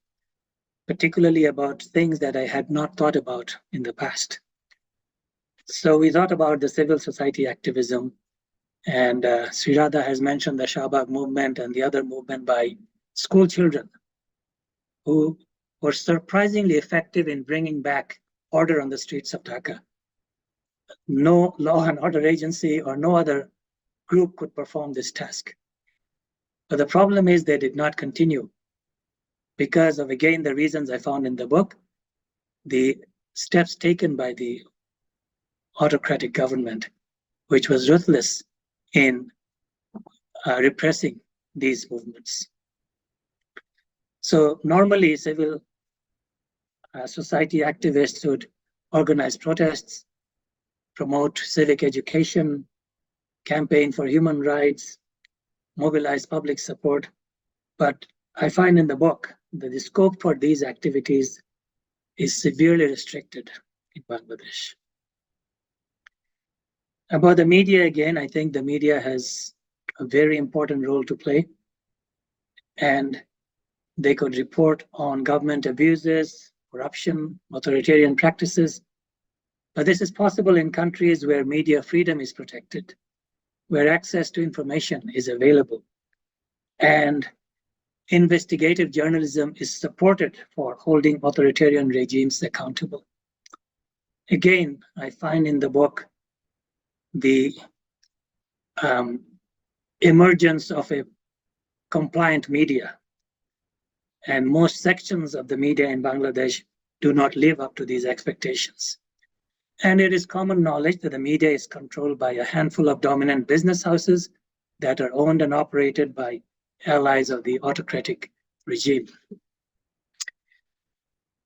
particularly about things that I had not thought about in the past. So we thought about the civil society activism, and Sreeradha has mentioned the Shahbag movement and the other movement by school children who were surprisingly effective in bringing back order on the streets of Dhaka. No law and order agency or no other group could perform this task. But the problem is they did not continue because of, again, the reasons I found in the book, the steps taken by the autocratic government, which was ruthless in repressing these movements. So normally civil society activists would organize protests, promote civic education, campaign for human rights, mobilize public support. But I find in the book that the scope for these activities is severely restricted in Bangladesh. About the media, again, I think the media has a very important role to play, and they could report on government abuses, corruption, authoritarian practices. But this is possible in countries where media freedom is protected, where access to information is available, and investigative journalism is supported for holding authoritarian regimes accountable. Again, I find in the book the emergence of a compliant media, and most sections of the media in Bangladesh do not live up to these expectations. And it is common knowledge that the media is controlled by a handful of dominant business houses that are owned and operated by allies of the autocratic regime.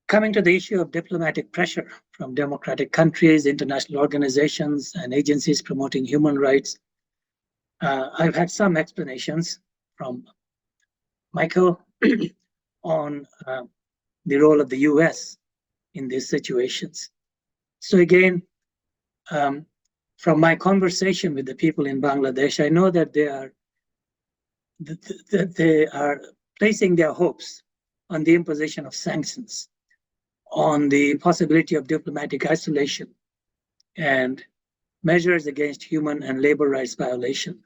Coming to the issue of diplomatic pressure from democratic countries, international organizations, and agencies promoting human rights, I've had some explanations from Michael on the role of the US in these situations. So again, from my conversation with the people in Bangladesh, I know that they are placing their hopes on the imposition of sanctions, on the possibility of diplomatic isolation, and measures against human and labor rights violation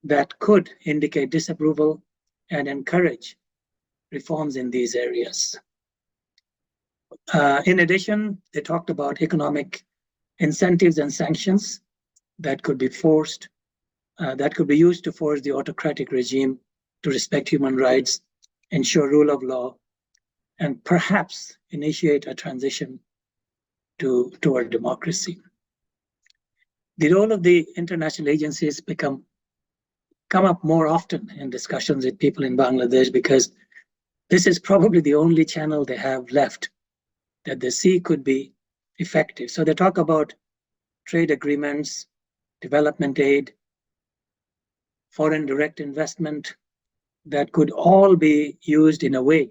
that could indicate disapproval and encourage reforms in these areas. In addition, they talked about economic incentives and sanctions that could be forced, that could be used to force the autocratic regime to respect human rights, ensure rule of law, and perhaps initiate a transition toward democracy. The role of the international agencies come up more often in discussions with people in Bangladesh because this is probably the only channel they have left that they see could be effective. So they talk about trade agreements, development aid, foreign direct investment that could all be used in a way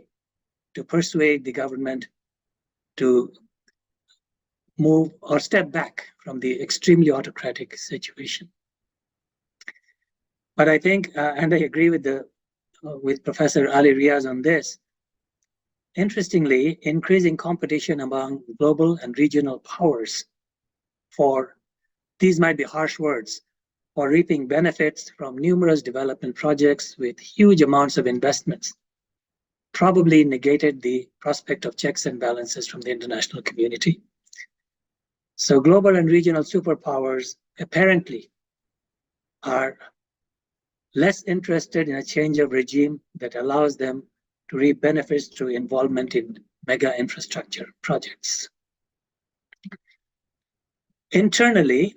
to persuade the government to move or step back from the extremely autocratic situation. But I think, and I agree with Professor Ali Riaz on this, interestingly, increasing competition among global and regional powers for, these might be harsh words, for reaping benefits from numerous development projects with huge amounts of investments, probably negated the prospect of checks and balances from the international community. So global and regional superpowers apparently are less interested in a change of regime that allows them to reap benefits through involvement in mega infrastructure projects. Internally,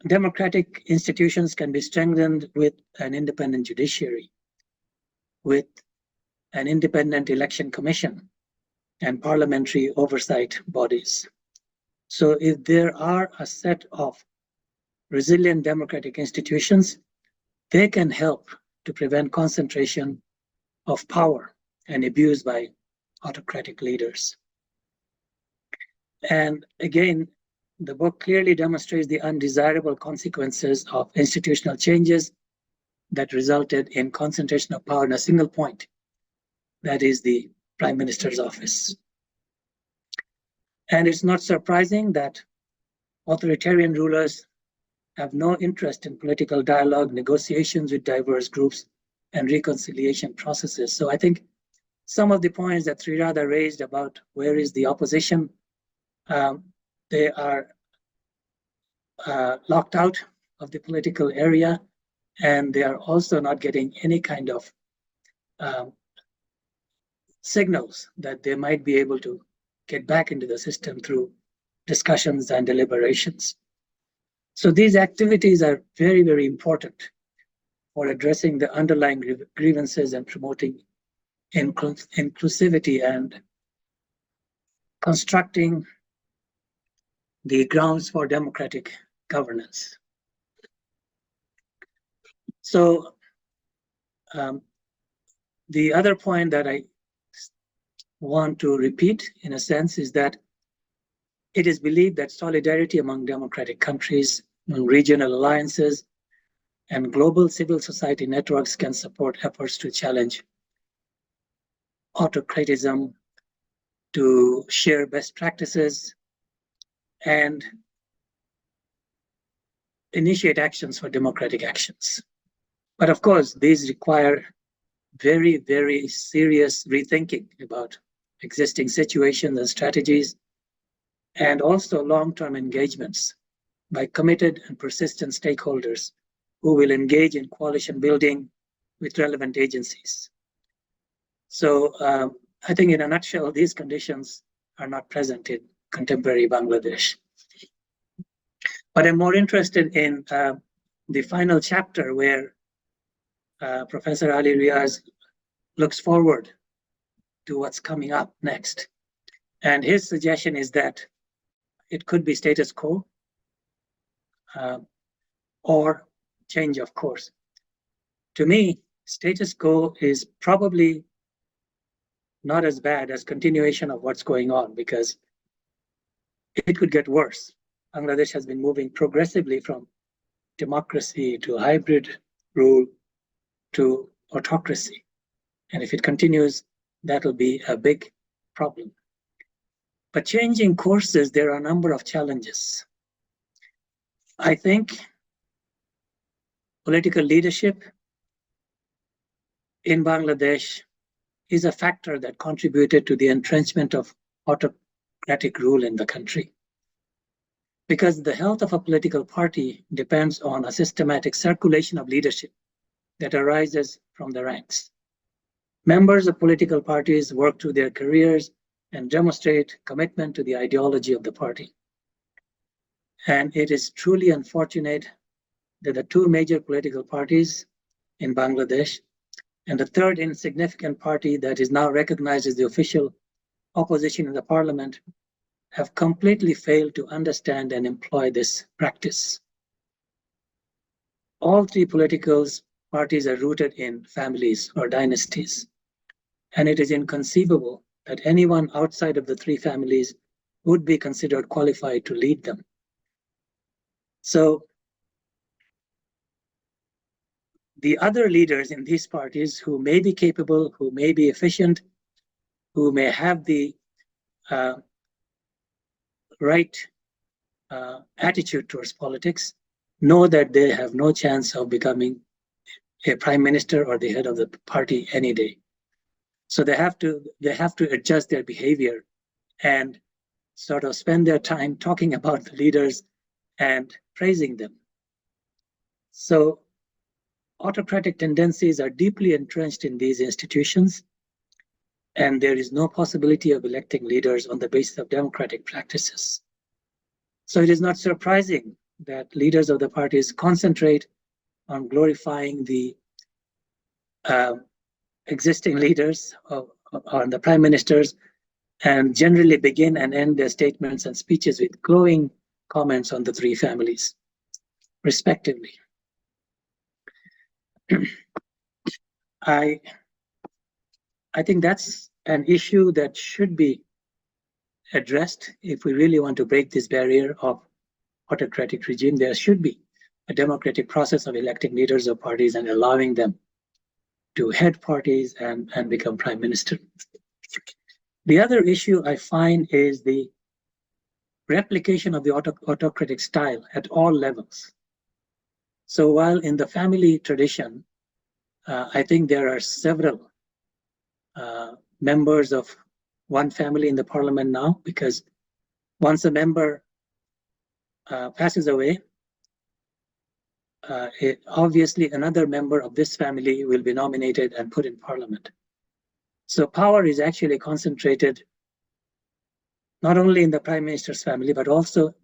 democratic institutions can be strengthened with an independent judiciary, with an independent election commission, and parliamentary oversight bodies. So if there are a set of resilient democratic institutions, they can help to prevent concentration of power and abused by autocratic leaders. And again, the book clearly demonstrates the undesirable consequences of institutional changes that resulted in concentration of power in a single point, that is the Prime Minister's office. And it's not surprising that authoritarian rulers have no interest in political dialogue, negotiations with diverse groups, and reconciliation processes. So I think some of the points that Sreeradha raised about where is the opposition, they are locked out of the political area, and they are also not getting any kind of signals that they might be able to get back into the system through discussions and deliberations. So these activities are very, very important for addressing the underlying grievances and promoting inclusivity and constructing the grounds for democratic governance. So the other point that I want to repeat, in a sense, is that it is believed that solidarity among democratic countries, among regional alliances, and global civil society networks can support efforts to challenge autocratism, to share best practices, and initiate actions for democratic actions. But of course, these require very, very serious rethinking about existing situations and strategies, and also long-term engagements by committed and persistent stakeholders who will engage in coalition building with relevant agencies. So I think in a nutshell, these conditions are not present in contemporary Bangladesh. But I'm more interested in the final chapter where Professor Ali Riaz looks forward to what's coming up next. And his suggestion is that it could be status quo or change of course. To me, status quo is probably not as bad as continuation of what's going on, because it could get worse. Bangladesh has been moving progressively from democracy to hybrid rule to autocracy. And if it continues, that'll be a big problem. But changing courses, there are a number of challenges. I think political leadership in Bangladesh is a factor that contributed to the entrenchment of autocratic rule in the country. Because the health of a political party depends on a systematic circulation of leadership that arises from the ranks. Members of political parties work through their careers and demonstrate commitment to the ideology of the party. And it is truly unfortunate that the two major political parties in Bangladesh and the third insignificant party that is now recognized as the official opposition in the parliament have completely failed to understand and employ this practice. All three political parties are rooted in families or dynasties, and it is inconceivable that anyone outside of the three families would be considered qualified to lead them. So the other leaders in these parties who may be capable, who may be efficient, who may have the right attitude towards politics, know that they have no chance of becoming a prime minister or the head of the party any day. So they have to adjust their behavior and sort of spend their time talking about the leaders and praising them. So autocratic tendencies are deeply entrenched in these institutions, and there is no possibility of electing leaders on the basis of democratic practices. So it is not surprising that leaders of the parties concentrate on glorifying the existing leaders or the prime ministers, and generally begin and end their statements and speeches with glowing comments on the three families, respectively. I I think that's an issue that should be addressed if we really want to break this barrier of autocratic regime. There should be a democratic process of electing leaders of parties and allowing them to head parties and become prime minister. The other issue I find is the replication of the autocratic style at all levels. So while in the family tradition, I think there are several members of one family in the parliament now, because once a member passes away, obviously another member of this family will be nominated and put in parliament. So power is actually concentrated not only in the prime minister's family, but also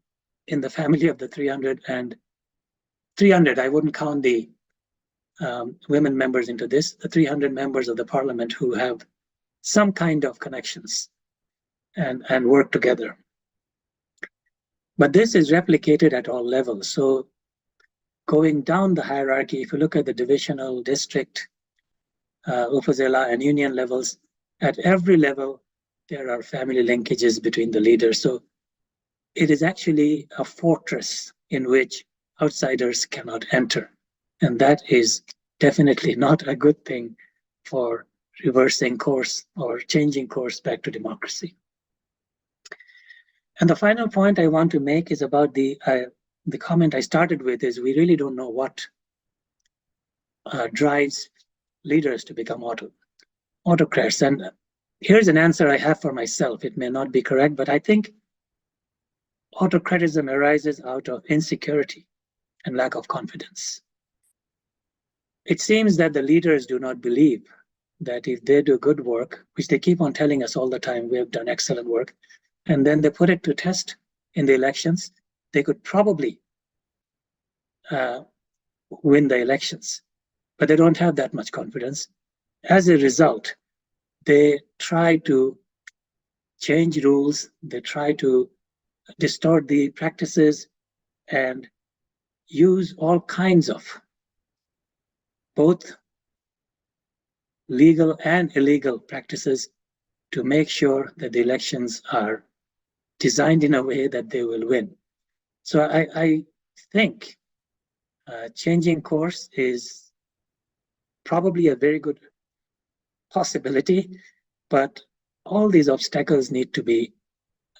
in the family of the 300. I wouldn't count the women members into this, the 300 members of the parliament who have some kind of connections and work together. But this is replicated at all levels. So going down the hierarchy, if you look at the divisional, district, Upazila and union levels, at every level, there are family linkages between the leaders. So it is actually a fortress in which outsiders cannot enter. And that is definitely not a good thing for reversing course or changing course back to democracy. And the final point I want to make is about the comment I started with is we really don't know what drives leaders to become autocrats. And here's an answer I have for myself. It may not be correct, but I think autocratism arises out of insecurity and lack of confidence. It seems that the leaders do not believe that if they do good work, which they keep on telling us all the time, we have done excellent work, and then they put it to test in the elections, they could probably win the elections, but they don't have that much confidence. As a result, they try to change rules, they try to distort the practices and use all kinds of both legal and illegal practices to make sure that the elections are designed in a way that they will win. So I think changing course is probably a very good possibility, but all these obstacles need to be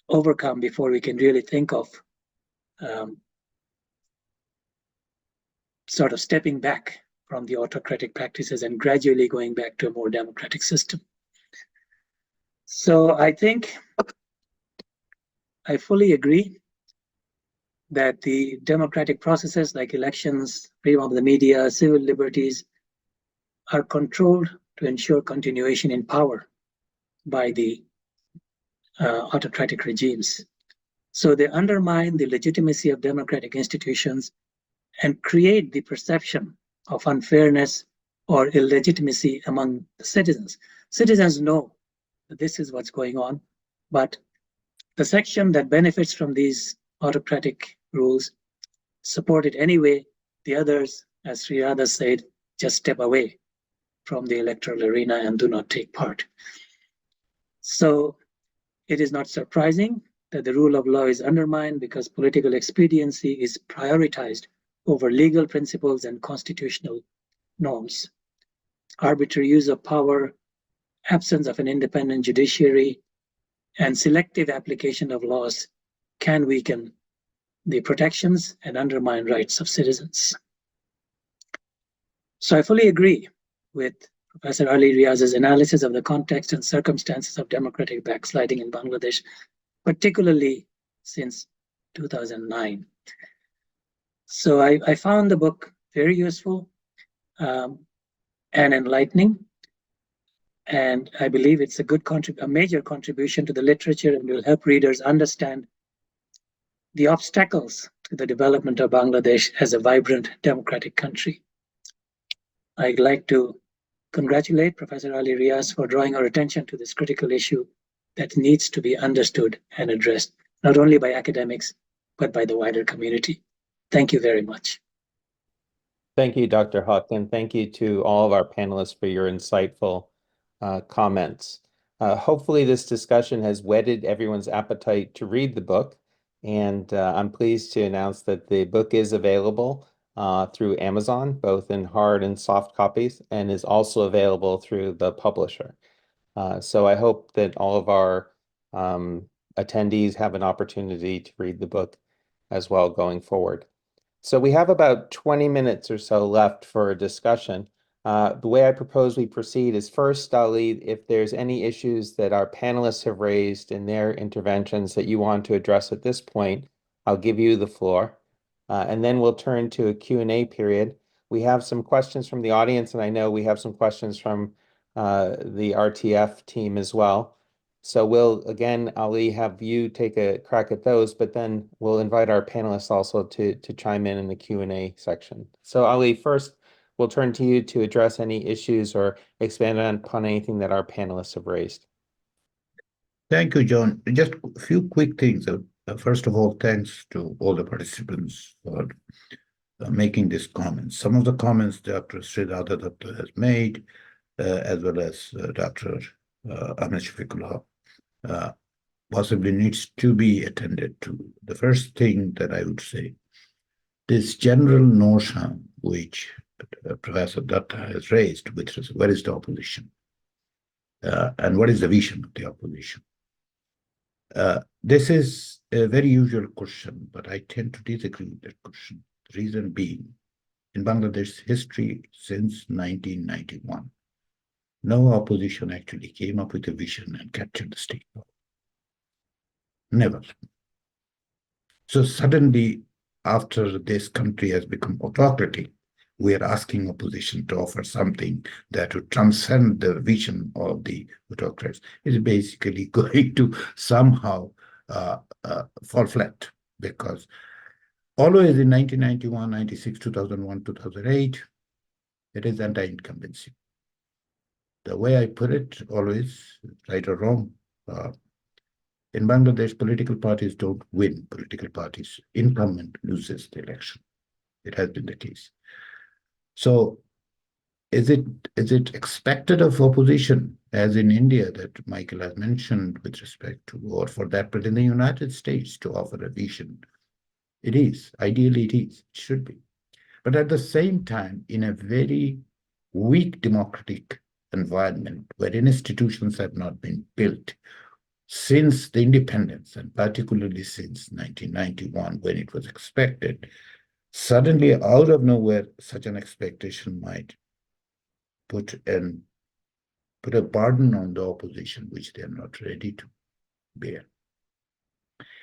overcome before we can really think of sort of stepping back from the autocratic practices and gradually going back to a more democratic system. So I think I fully agree that the democratic processes like elections, freedom of the media, civil liberties are controlled to ensure continuation in power by the autocratic regimes. So they undermine the legitimacy of democratic institutions and create the perception of unfairness or illegitimacy among the citizens. Citizens know that this is what's going on, but the section that benefits from these autocratic rules support it anyway. The others, as Sreeradha said, just step away from the electoral arena and do not take part. So it is not surprising that the rule of law is undermined because political expediency is prioritized over legal principles and constitutional norms. Arbitrary use of power, absence of an independent judiciary, and selective application of laws can weaken the protections and undermine rights of citizens. So I fully agree with Professor Ali Riaz's analysis of the context and circumstances of democratic backsliding in Bangladesh, particularly since 2009. So I found the book very useful and enlightening, and I believe it's a major contribution to the literature and will help readers understand the obstacles to the development of Bangladesh as a vibrant democratic country. I'd like to congratulate Professor Ali Riaz for drawing our attention to this critical issue that needs to be understood and addressed, not only by academics, but by the wider community. Thank you very much. Thank you, Dr. Huque, and thank you to all of our panelists for your insightful comments. Hopefully this discussion has whetted everyone's appetite to read the book, and I'm pleased to announce that the book is available through Amazon, both in hard and soft copies, and is also available through the publisher. So I hope that all of our attendees have an opportunity to read the book as well going forward. So we have about 20 minutes or so left for a discussion. The way I propose we proceed is first, Ali, if there's any issues that our panelists have raised in their interventions that you want to address at this point, I'll give you the floor. And then we'll turn to a Q&A period. We have some questions from the audience, and I know we have some questions from the RTF team as well. So we'll, again, Ali, have you take a crack at those, but then we'll invite our panelists also to chime in the Q&A section. So Ali, first, we'll turn to you to address any issues or expand upon anything that our panelists have raised. Thank you, John. Just a few quick things. First of all, thanks to all the participants for making these comments. Some of the comments Dr. Sreeradha Datta has made, as well as Dr. Ahmed Shafikul, possibly needs to be attended to. The first thing that I would say, this general notion which Professor Datta has raised, which is where is the opposition? And what is the vision of the opposition? This is a very usual question, but I tend to disagree with that question. The reason being, in Bangladesh's history since 1991, no opposition actually came up with a vision and captured the state power. Never. So suddenly, after this country has become autocratic, we are asking opposition to offer something that would transcend the vision of the autocrats. It's basically going to somehow fall flat, because always in 1991, 96, 2001, 2008, it is anti-incumbency. The way I put it, always, right or wrong, in Bangladesh, political parties don't win. Political parties, incumbent loses the election. It has been the case. So is it expected of opposition, as in India that Michael has mentioned with respect to, or for that, but in the United States, to offer a vision? It is. Ideally, it is. It should be. But at the same time, in a very weak democratic environment where institutions have not been built since the independence, and particularly since 1991, when it was expected, suddenly out of nowhere, such an expectation might put a burden on the opposition, which they are not ready to bear.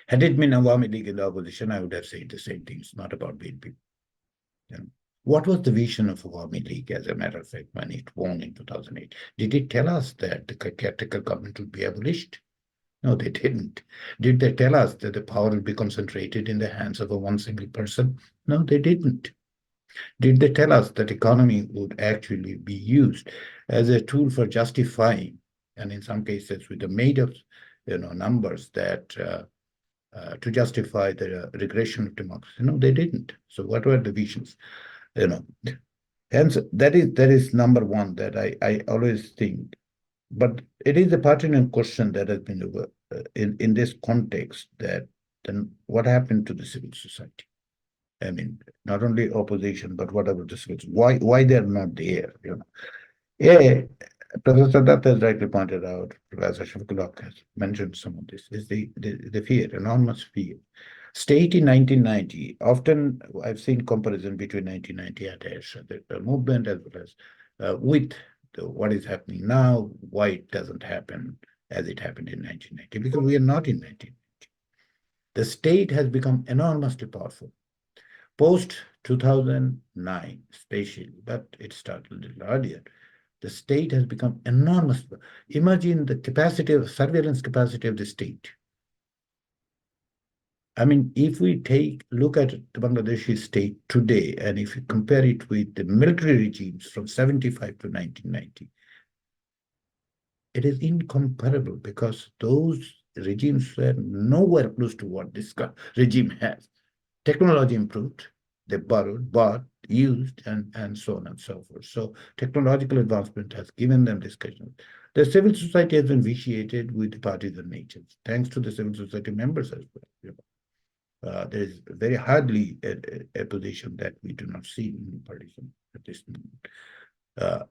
Had it been Awami League in the opposition, I would have said the same thing. It's not about BNP. You know, what was the vision of Awami League, as a matter of fact, when it won in 2008? Did it tell us that the caretaker government would be abolished? No, they didn't. Did they tell us that the power will be concentrated in the hands of a one single person? No, they didn't. Did they tell us that economy would actually be used as a tool for justifying, and in some cases with the made-up, numbers that to justify the regression of democracy? No, they didn't. So what were the visions? Hence, that is number one that I always think. But it is a pertinent question that has been in this context, that then what happened to the civil society? I mean, not only opposition, but whatever the civil, why they're not there? Yeah, Professor Datta has rightly pointed out, Professor Shafikul has mentioned some of this, is the fear, enormous fear. State in 1990, often I've seen comparison between 1990 and the movement, as well as with what is happening now, why it doesn't happen as it happened in 1990, because we are not in 1990. The state has become enormously powerful. Post 2009, especially, but it started a little earlier, the state has become enormous. Imagine the surveillance capacity of the state. I mean, if we look at the Bangladeshi state today, and if you compare it with the military regimes from 75 to 1990, it is incomparable, because those regimes were nowhere close to what this regime has. Technology improved, they borrowed, bought, used, and so on and so forth. So technological advancement has given them this kind. The civil society has been vitiated with the partisan nature, thanks to the civil society members as well. There is very hardly a position that we do not see in partisan at this moment.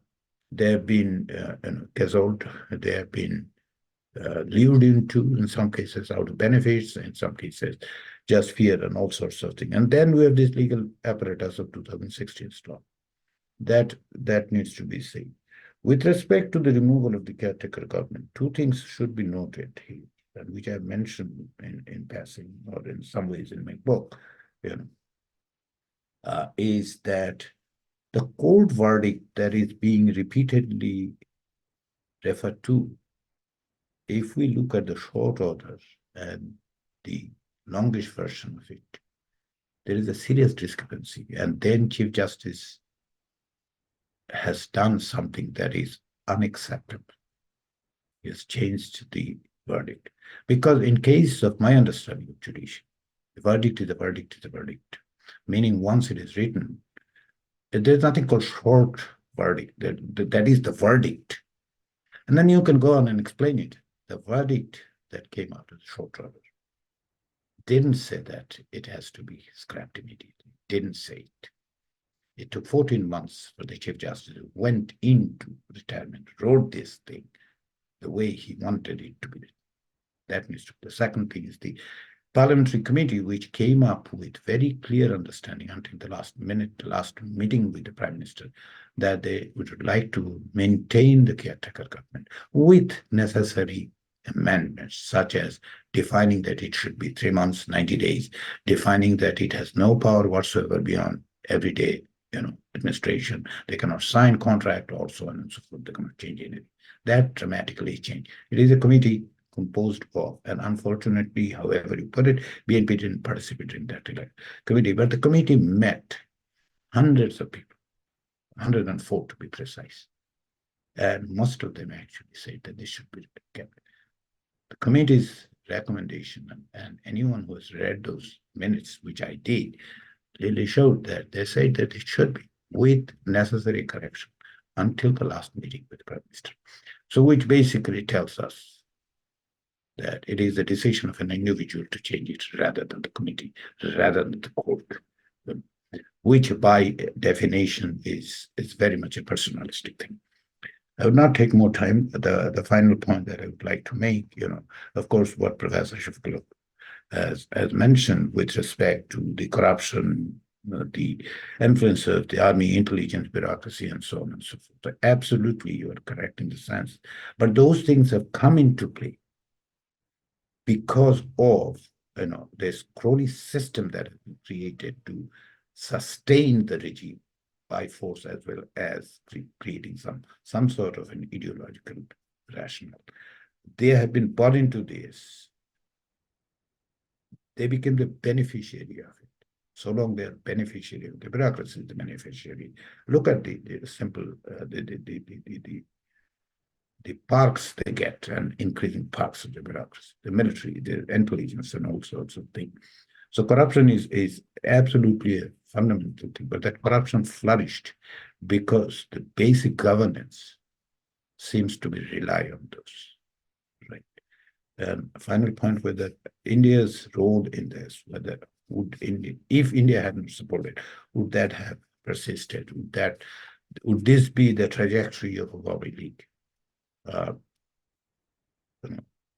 They have been cajoled, they have been lured into, in some cases, out of benefits, in some cases, just fear and all sorts of things. And then we have this legal apparatus of 2016 law. That needs to be seen. With respect to the removal of the caretaker government, two things should be noted here, and which I have mentioned in passing or in some ways in my book, is that the court verdict that is being repeatedly referred to, if we look at the short order and the longish version of it, there is a serious discrepancy. And then Chief Justice has done something that is unacceptable. He has changed the verdict. Because in case of my understanding of judicial, the verdict is a verdict is a verdict. Meaning once it is written, there's nothing called short verdict. That is the verdict. And then you can go on and explain it. The verdict that came out of the short order didn't say that it has to be scrapped immediately. Didn't say it. It took 14 months for the Chief Justice who went into retirement, wrote this thing the way he wanted it to be. That means the second thing is the parliamentary committee, which came up with very clear understanding until the last minute, the last meeting with the Prime Minister, that they would like to maintain the caretaker government with necessary amendments, such as defining that it should be 3 months, 90 days, defining that it has no power whatsoever beyond everyday administration. They cannot sign contract or so on and so forth. They cannot change anything. That dramatically changed. It is a committee composed of, and unfortunately, however you put it, BNP didn't participate in that committee, but the committee met hundreds of people, 104 to be precise. And most of them actually said that this should be kept. The committee's recommendation, and anyone who has read those minutes, which I did, clearly showed that they said that it should be with necessary correction until the last meeting with the Prime Minister. So which basically tells us that it is the decision of an individual to change it rather than the committee, rather than the court, which by definition is very much a personalistic thing. I would not take more time. The final point that I would like to make, of course, what Professor Shafikul has mentioned with respect to the corruption, the influence of the army intelligence bureaucracy, and so on and so forth. So absolutely, you are correct in the sense. But those things have come into play because of this crony system that has been created to sustain the regime by force, as well as creating some sort of an ideological rationale. They have been bought into this. They became the beneficiary of it. So long they are beneficiary of the bureaucracy, the beneficiary. Look at the simple the parks they get, and increasing parks of the bureaucracy, the military, the intelligence, and all sorts of things. So corruption is absolutely a fundamental thing, but that corruption flourished because the basic governance seems to be rely on those, right? And final point with that, India's role in this, whether if India hadn't supported, would that have persisted? Would this be the trajectory of Awami League?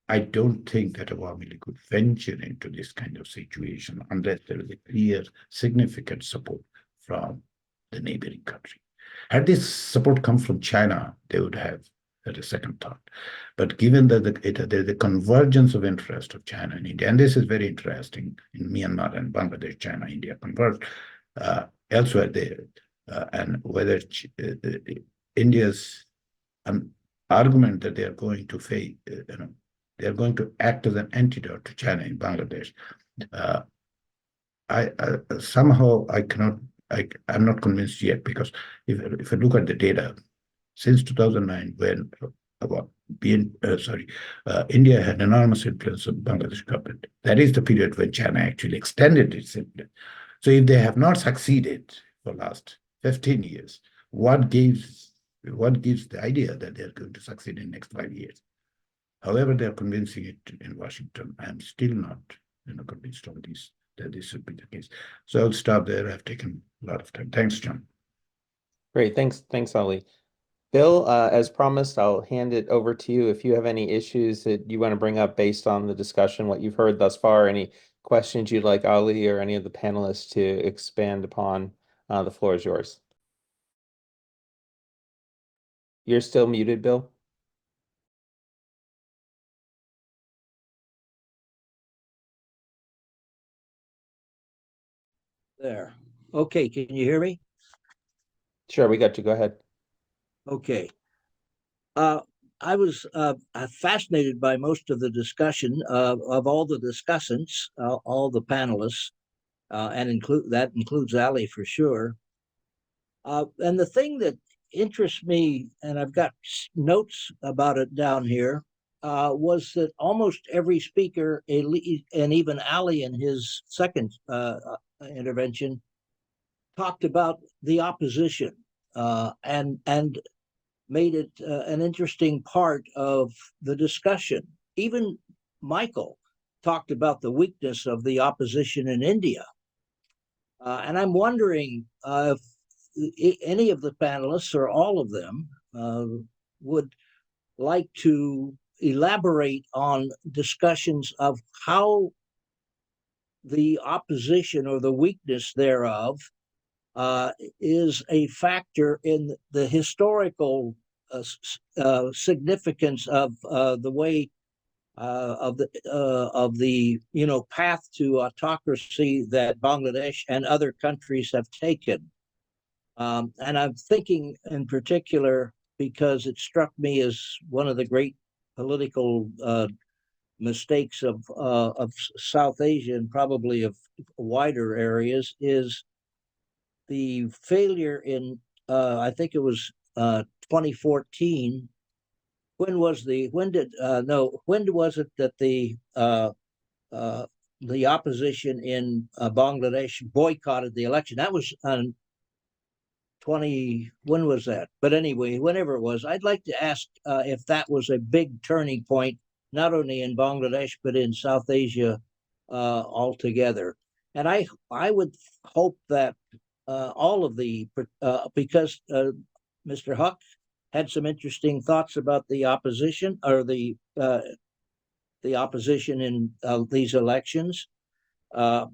I don't think that Awami League could venture into this kind of situation unless there is a clear, significant support from the neighboring country. Had this support come from China, they would have had a second thought. But given that there's a convergence of interest of China and India, and this is very interesting in Myanmar and Bangladesh, China, India converge elsewhere there, and whether India's argument that they are going to face, they are going to act as an antidote to China in Bangladesh. Somehow I'm not convinced yet, because if I look at the data since 2009, when India had enormous influence on Bangladesh government. That is the period when China actually extended its influence. So if they have not succeeded for the last 15 years, what gives What gives the idea that they're going to succeed in the next 5 years? However, they're convincing it in Washington. I'm still not convinced of this, that this should be the case. So I'll stop there. I've taken a lot of time. Thanks, John. Great. Thanks, Ali. Bill, as promised, I'll hand it over to you. If you have any issues that you want to bring up based on the discussion, what you've heard thus far, any questions you'd like Ali or any of the panelists to expand upon, the floor is yours. You're still muted, Bill. There. Okay, can you hear me? Sure, we got you. Go ahead. Okay. I was fascinated by most of the discussion of all the discussants, all the panelists, and includes Ali for sure. And the thing that interests me, and I've got notes about it down here, was that almost every speaker, and even Ali in his second intervention, talked about the opposition and made it an interesting part of the discussion. Even Michael talked about the weakness of the opposition in India. And I'm wondering if any of the panelists or all of them would like to elaborate on discussions of how the opposition or the weakness thereof is a factor in the historical significance of the way of the path to autocracy that Bangladesh and other countries have taken. And I'm thinking in particular because it struck me as one of the great political mistakes of South Asia and probably of wider areas is the failure in I think it was 2014. When was it that the opposition in Bangladesh boycotted the election? That was on when was that? But anyway, whenever it was, I'd like to ask if that was a big turning point, not only in Bangladesh, but in South Asia altogether. And I would hope that all of the, because Mr. Huque had some interesting thoughts about the opposition or the opposition in these elections. So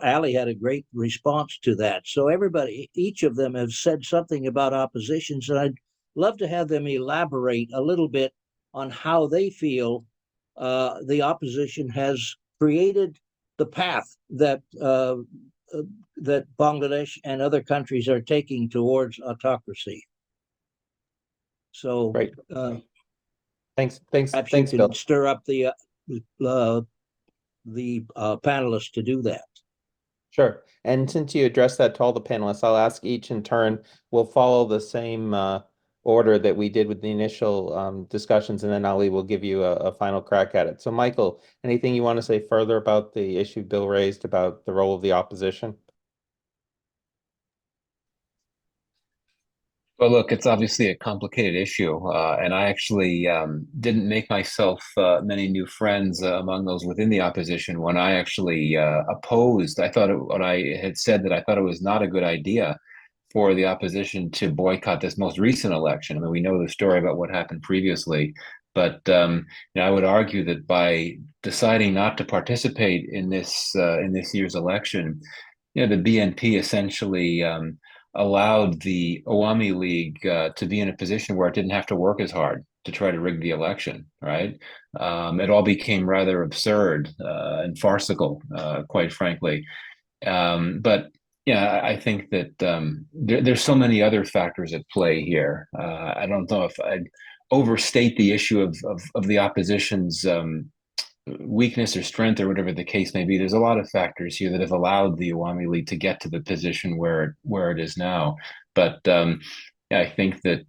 Ali had a great response to that. So everybody, each of them have said something about oppositions, and I'd love to have them elaborate a little bit on how they feel the opposition has created the path that that Bangladesh and other countries are taking towards autocracy. So, Right. Thanks, perhaps you can Bill. stir up the panelists to do that. Sure. And since you addressed that to all the panelists, I'll ask each in turn. We'll follow the same order that we did with the initial discussions, and then Ali will give you a final crack at it. So, Michael, anything you want to say further about the issue Bill raised about the role of the opposition? Well, look, it's obviously a complicated issue, and I actually didn't make myself many new friends among those within the opposition when I actually opposed. What I had said that I thought it was not a good idea for the opposition to boycott this most recent election. I mean, we know the story about what happened previously, but I would argue that by deciding not to participate in this year's election, the BNP essentially allowed the Awami League to be in a position where it didn't have to work as hard to try to rig the election, right? It all became rather absurd and farcical, quite frankly. But yeah, I think that there's so many other factors at play here. I don't know if I'd overstate the issue of the opposition's weakness or strength or whatever the case may be. There's a lot of factors here that have allowed the Awami League to get to the position where it is now. But I think that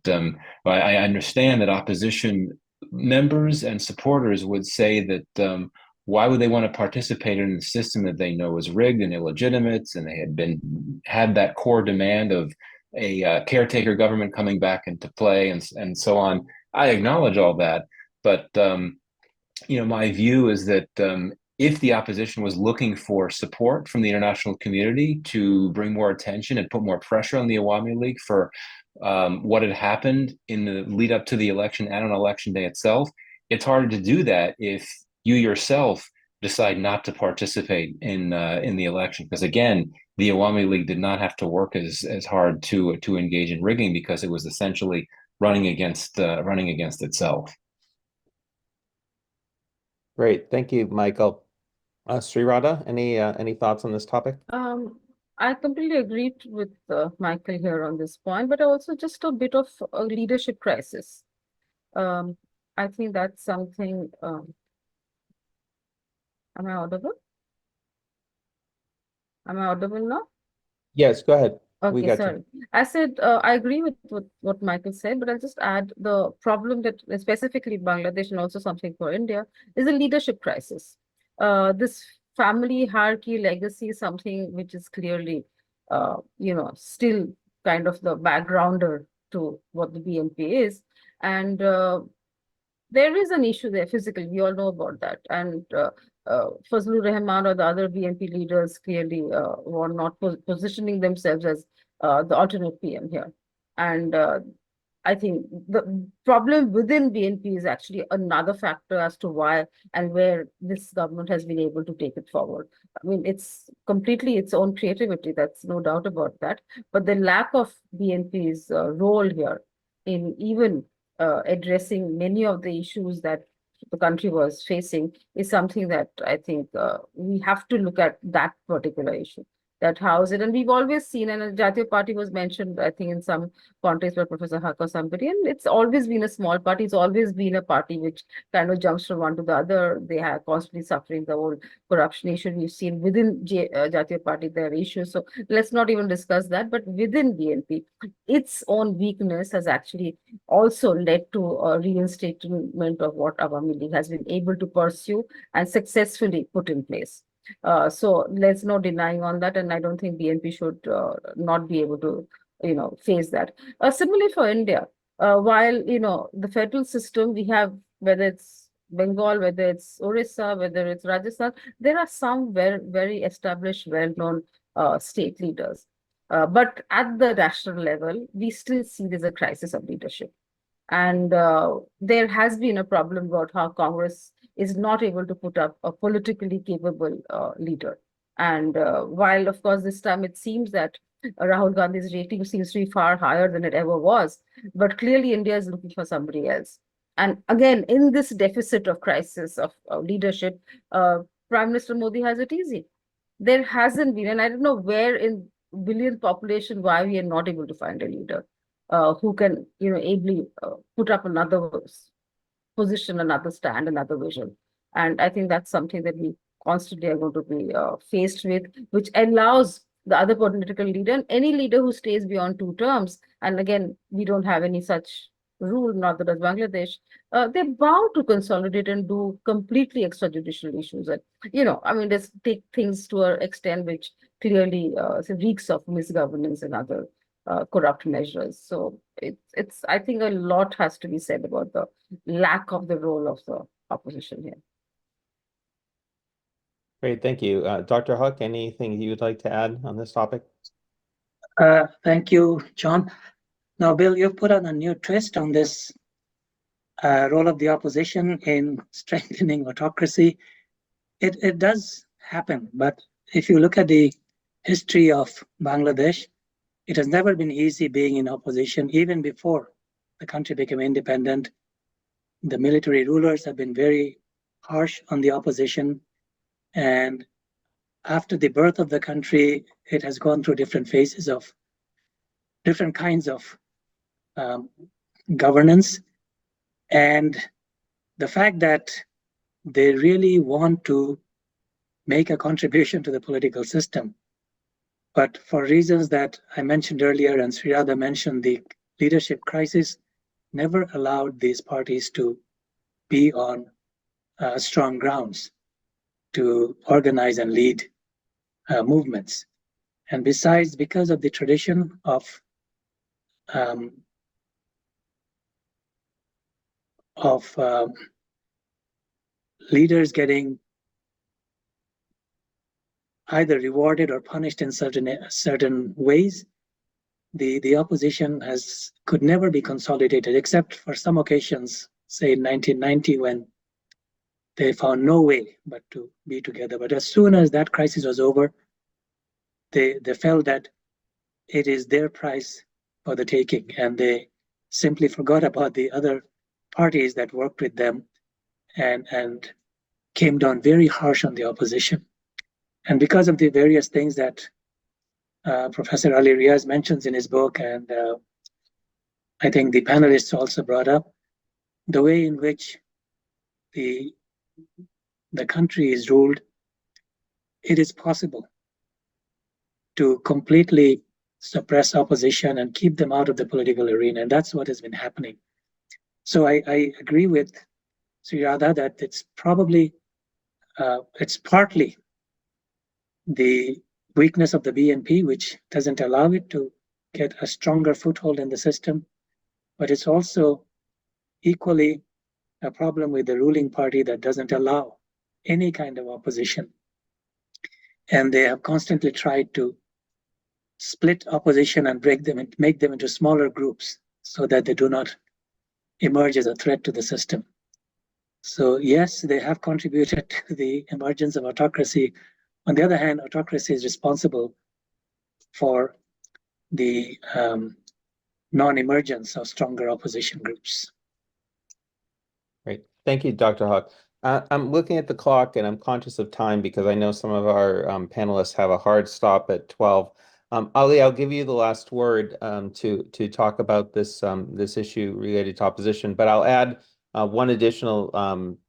I understand that opposition members and supporters would say that why would they want to participate in a system that they know is rigged and illegitimate, and they had that core demand of a caretaker government coming back into play and so on. I acknowledge all that, but my view is that if the opposition was looking for support from the international community to bring more attention and put more pressure on the Awami League for what had happened in the lead up to the election and on election day itself, it's harder to do that if you yourself decide not to participate in the election. Because again, the Awami League did not have to work as hard to engage in rigging because it was essentially running against itself. Great, thank you, Michael. Sreeradha, any thoughts on this topic? I completely agree with Michael here on this point, but also just a bit of a leadership crisis. I think that's something. Am I audible? Am I audible now? Yes, go ahead. We Okay, got sorry. you. I said I agree with what Michael said, but I'll just add the problem that specifically Bangladesh and also something for India is a leadership crisis. This family hierarchy legacy is something which is clearly, still kind of the backgrounder to what the BNP is. And there is an issue there physically, we all know about that. And Fazlur Rahman or the other BNP leaders clearly were not positioning themselves as the alternate PM here. And I think the problem within BNP is actually another factor as to why and where this government has been able to take it forward. I mean, it's completely its own creativity, that's no doubt about that. But the lack of BNP's role here in even addressing many of the issues that the country was facing is something that I think we have to look at that particular issue. That how is it? And we've always seen, and a Jatiya Party was mentioned, I think, in some context by Professor Huque or somebody, and it's always been a small party. It's always been a party which kind of jumps from one to the other. They are constantly suffering the whole corruption issue. We've seen within Jatiya Party there are issues. So let's not even discuss that. But within BNP, its own weakness has actually also led to a reinstatement of what Awami League has been able to pursue and successfully put in place. So there's no denying on that, and I don't think BNP should not be able to, face that. Similarly for India, while the federal system we have, whether it's Bengal, whether it's Orissa, whether it's Rajasthan, there are some very, very established, well-known state leaders. But at the national level, we still see there's a crisis of leadership. And there has been a problem about how Congress is not able to put up a politically capable leader. And while, of course, this time it seems that Rahul Gandhi's rating seems to be far higher than it ever was, but clearly India is looking for somebody else. And again, in this deficit of crisis of leadership, Prime Minister Modi has it easy. There hasn't been, and I don't know where in billion population why we are not able to find a leader who can, ably put up another position, another stand, another vision. And I think that's something that we constantly are going to be faced with, which allows the other political leader and any leader who stays beyond 2 terms. And again, we don't have any such rule, not that does Bangladesh. They're bound to consolidate and do completely extrajudicial issues. And, I mean, just take things to an extent which clearly reeks of misgovernance and other corrupt measures. So it's I think a lot has to be said about the lack of the role of the opposition here. Great, thank you. Dr. Huque, anything you would like to add on this topic? Thank you, John. Now, Bill, you've put on a new twist on this role of the opposition in strengthening autocracy. It does happen, but if you look at the history of Bangladesh, it has never been easy being in opposition. Even before the country became independent, the military rulers have been very harsh on the opposition. And after the birth of the country, it has gone through different phases of different kinds of governance. And the fact that they really want to make a contribution to the political system, but for reasons that I mentioned earlier, and Sreeradha mentioned, the leadership crisis never allowed these parties to be on strong grounds to organize and lead movements. And besides, because of the tradition of of leaders getting either rewarded or punished in certain ways, the opposition could never be consolidated, except for some occasions, say in 1990, when they found no way but to be together. But as soon as that crisis was over, they felt that it is their prize for the taking, and they simply forgot about the other parties that worked with them and came down very harsh on the opposition. And because of the various things that Professor Ali Riaz mentions in his book, and I think the panelists also brought up, the way in which the country is ruled, it is possible to completely suppress opposition and keep them out of the political arena. And that's what has been happening. So I agree with Sreeradha that it's probably, it's partly the weakness of the BNP, which doesn't allow it to get a stronger foothold in the system. But it's also equally a problem with the ruling party that doesn't allow any kind of opposition. And they have constantly tried to split opposition and break them and make them into smaller groups so that they do not emerge as a threat to the system. So yes, they have contributed to the emergence of autocracy. On the other hand, autocracy is responsible for the non-emergence of stronger opposition groups. Great. Thank you, Dr. Huque. I'm looking at the clock and I'm conscious of time because I know some of our panelists have a hard stop at 12. Ali, I'll give you the last word to talk about this this issue related to opposition, but I'll add one additional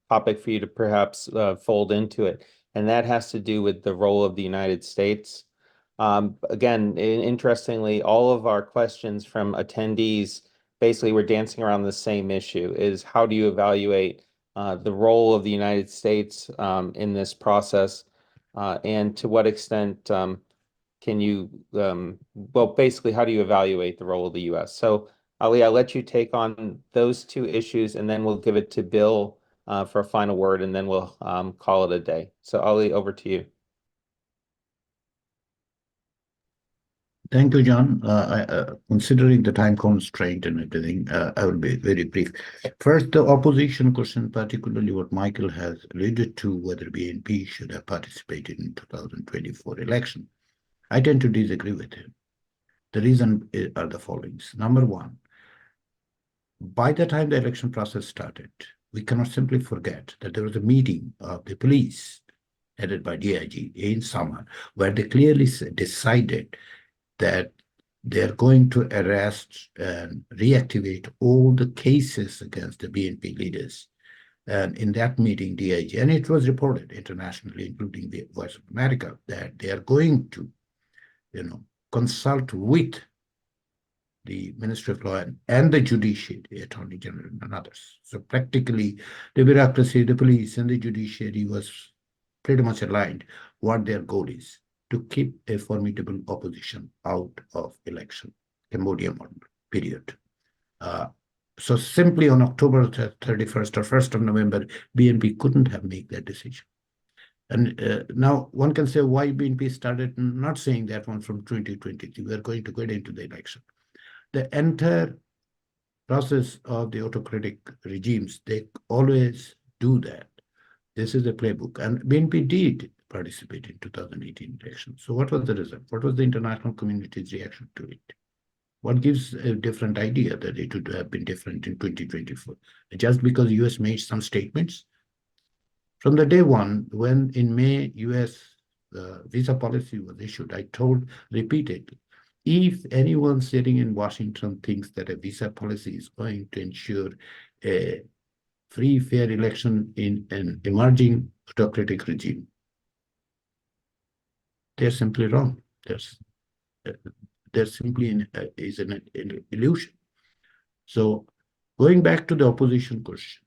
topic for you to perhaps fold into it, and that has to do with the role of the United States. Again, interestingly, all of our questions from attendees basically were dancing around the same issue, is how do you evaluate the role of the United States in this process, and to what extent can you, well, basically, how do you evaluate the role of the U.S.? So, Ali, I'll let you take on those two issues, and then we'll give it to Bill for a final word, and then we'll call it a day. So, Ali, over to you. Thank you, John. Considering the time constraint and everything, I will be very brief. First, the opposition question, particularly what Michael has alluded to, whether BNP should have participated in 2024 election. I tend to disagree with him. The reason are the following. Number one, by the time the election process started, we cannot simply forget that there was a meeting of the police headed by DIG in summer, where they clearly decided that they're going to arrest and reactivate all the cases against the BNP leaders. And in that meeting, DIG, and it was reported internationally, including the Voice of America, that they are going to, consult with the Ministry of Law and the judiciary, the Attorney General and others. So practically, the bureaucracy, the police and the judiciary was pretty much aligned what their goal is, to keep a formidable opposition out of election, Cambodia model, period. So simply on October 31st or 1st of November, BNP couldn't have made that decision. And now one can say why BNP started, not saying that one from 2023, we are going to get into the election. The entire process of the autocratic regimes, they always do that. This is the playbook. And BNP did participate in 2018 election. So what was the result? What was the international community's reaction to it? What gives a different idea that it would have been different in 2024? Just because the US made some statements? From the day one, when in May, US visa policy was issued, I told repeatedly, if anyone sitting in Washington thinks that a visa policy is going to ensure a free, fair election in an emerging autocratic regime, they're simply wrong. There simply is an illusion. So going back to the opposition question,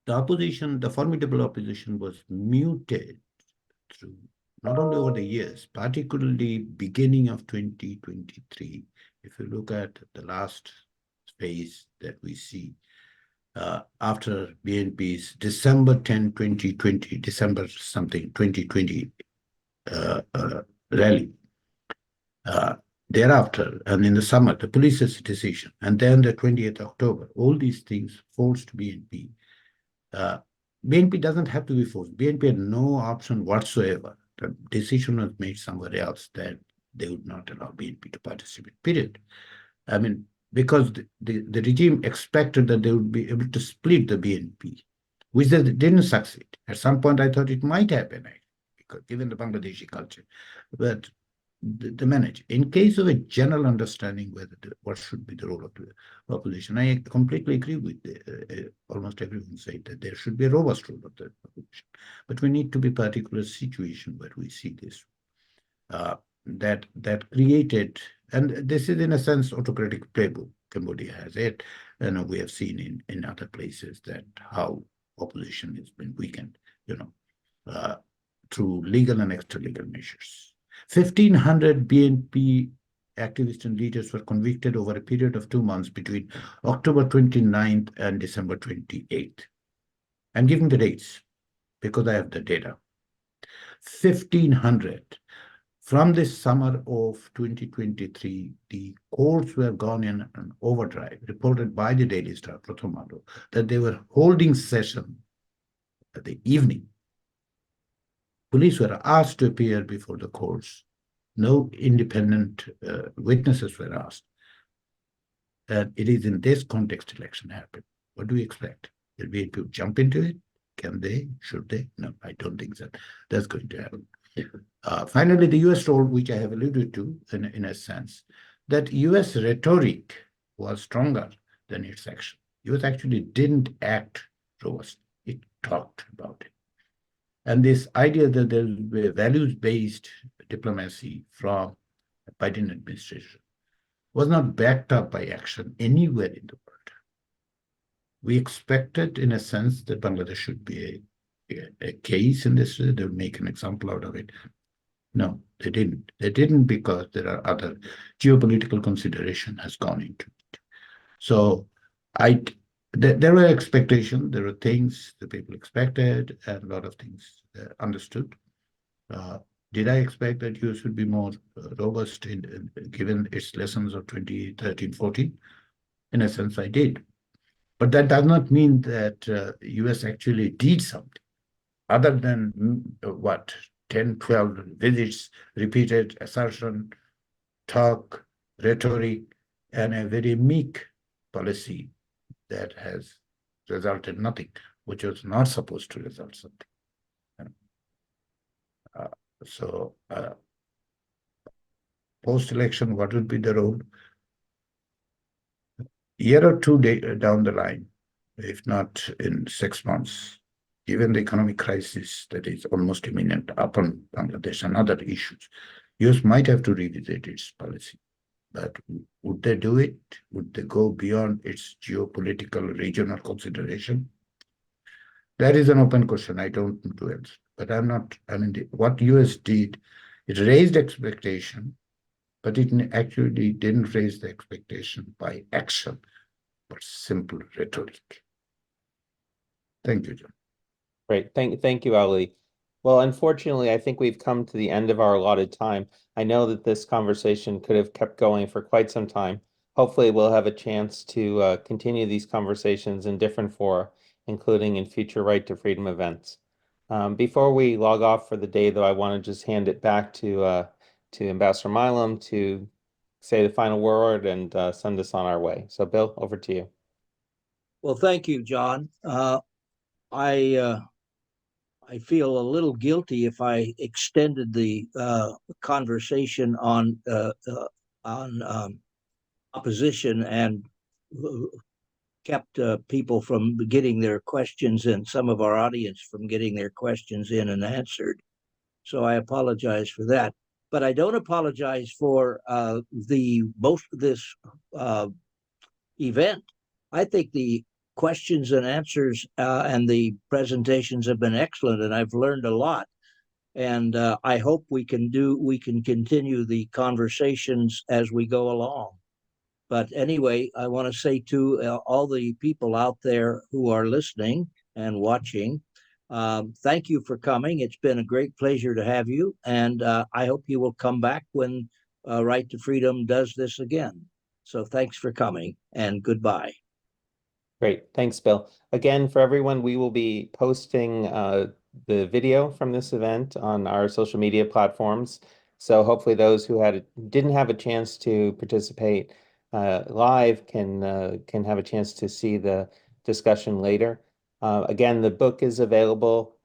the formidable opposition was muted through not only over the years, particularly beginning of 2023, If you look at the last phase that we see after BNP's December 10, 2020, December something 2020 rally, thereafter, and in the summer, the police's decision, and then the 20th October, all these things forced BNP. BNP doesn't have to be forced. BNP had no option whatsoever. The decision was made somewhere else that they would not allow BNP to participate, period. I mean, because the regime expected that they would be able to split the BNP, which they didn't succeed. At some point, I thought it might happen, because given the Bangladeshi culture. But the manage. In case of a general understanding whether what should be the role of the population, I completely agree with almost everyone saying that there should be a robust role of the population. But we need to be particular situation where we see this. That created, and this is in a sense autocratic playbook. Cambodia has it, and we have seen in other places that how opposition has been weakened, through legal and extra-legal measures. 1,500 BNP activists and leaders were convicted over a period of 2 months between October 29th and December 28th. I'm giving the dates because I have the data. 1,500. From this summer of 2023, the courts were gone in an overdrive, reported by the Daily Star, Pratham, that they were holding session at the evening. Police were asked to appear before the courts. No independent witnesses were asked. And it is in this context election happened. What do we expect? Will BNP jump into it? Can they? Should they? No, I don't think that that's going to happen. Finally, the US role, which I have alluded to in a sense, that US rhetoric was stronger than its action. US actually didn't act robust. It talked about it. And this idea that there will be a values-based diplomacy from the Biden administration was not backed up by action anywhere in the world. We expected, in a sense, that Bangladesh should be a case in this, they would make an example out of it. No, they didn't. They didn't because there are other geopolitical consideration has gone into it. So there were expectations, there were things the people expected, and a lot of things understood. Did I expect that US would be more robust given its lessons of 2013-14? In a sense, I did. But that does not mean that US actually did something other than 10, 12 visits, repeated assertion, talk, rhetoric, and a very meek policy that has resulted nothing, which was not supposed to result something. Post-election, what would be the role? Year or two down the line, if not in 6 months, given the economic crisis that is almost imminent upon Bangladesh and other issues, US might have to revisit its policy. But would they do it? Would they go beyond its geopolitical regional consideration? That is an open question. I don't know to answer. But what US did, it raised expectation, but it actually didn't raise the expectation by action, but simple rhetoric. Thank you, John. Great. Thank you, Ali. Well, unfortunately, I think we've come to the end of our allotted time. I know that this conversation could have kept going for quite some time. Hopefully, we'll have a chance to continue these conversations in different fora, including in future Right to Freedom events. Before we log off for the day, though, I want to just hand it back to Ambassador Milam to say the final word and send us on our way. So, Bill, over to you. Well, thank you, John. I feel a little guilty if I extended the conversation on opposition and kept people from getting their questions in, some of our audience from getting their questions in and answered. So I apologize for that. But I don't apologize for most of this event. I think the questions and answers and the presentations have been excellent, and I've learned a lot. And I hope we can continue the conversations as we go along. But anyway, I want to say to all the people out there who are listening and watching, thank you for coming. It's been a great pleasure to have you. And I hope you will come back when Right to Freedom does this again. So thanks for coming and goodbye. Great. Thanks, Bill. Again, for everyone, we will be posting the video from this event on our social media platforms. So hopefully those who didn't have a chance to participate live can have a chance to see the discussion later. Again, the book is available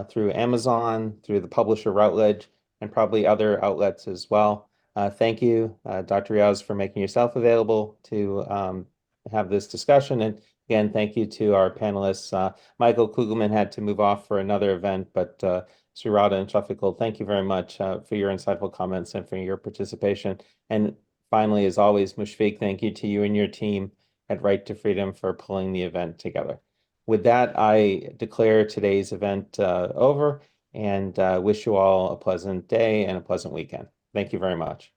through Amazon, through the publisher Routledge, and probably other outlets as well. Thank you, Dr. Riaz, for making yourself available to have this discussion. And again, thank you to our panelists. Michael Kugelman had to move off for another event, but Sreeradha and Shafikul, thank you very much for your insightful comments and for your participation. And finally, as always, Mushfiq, thank you to you and your team at Right to Freedom for pulling the event together. With that, I declare today's event over and wish you all a pleasant day and a pleasant weekend. Thank you very much.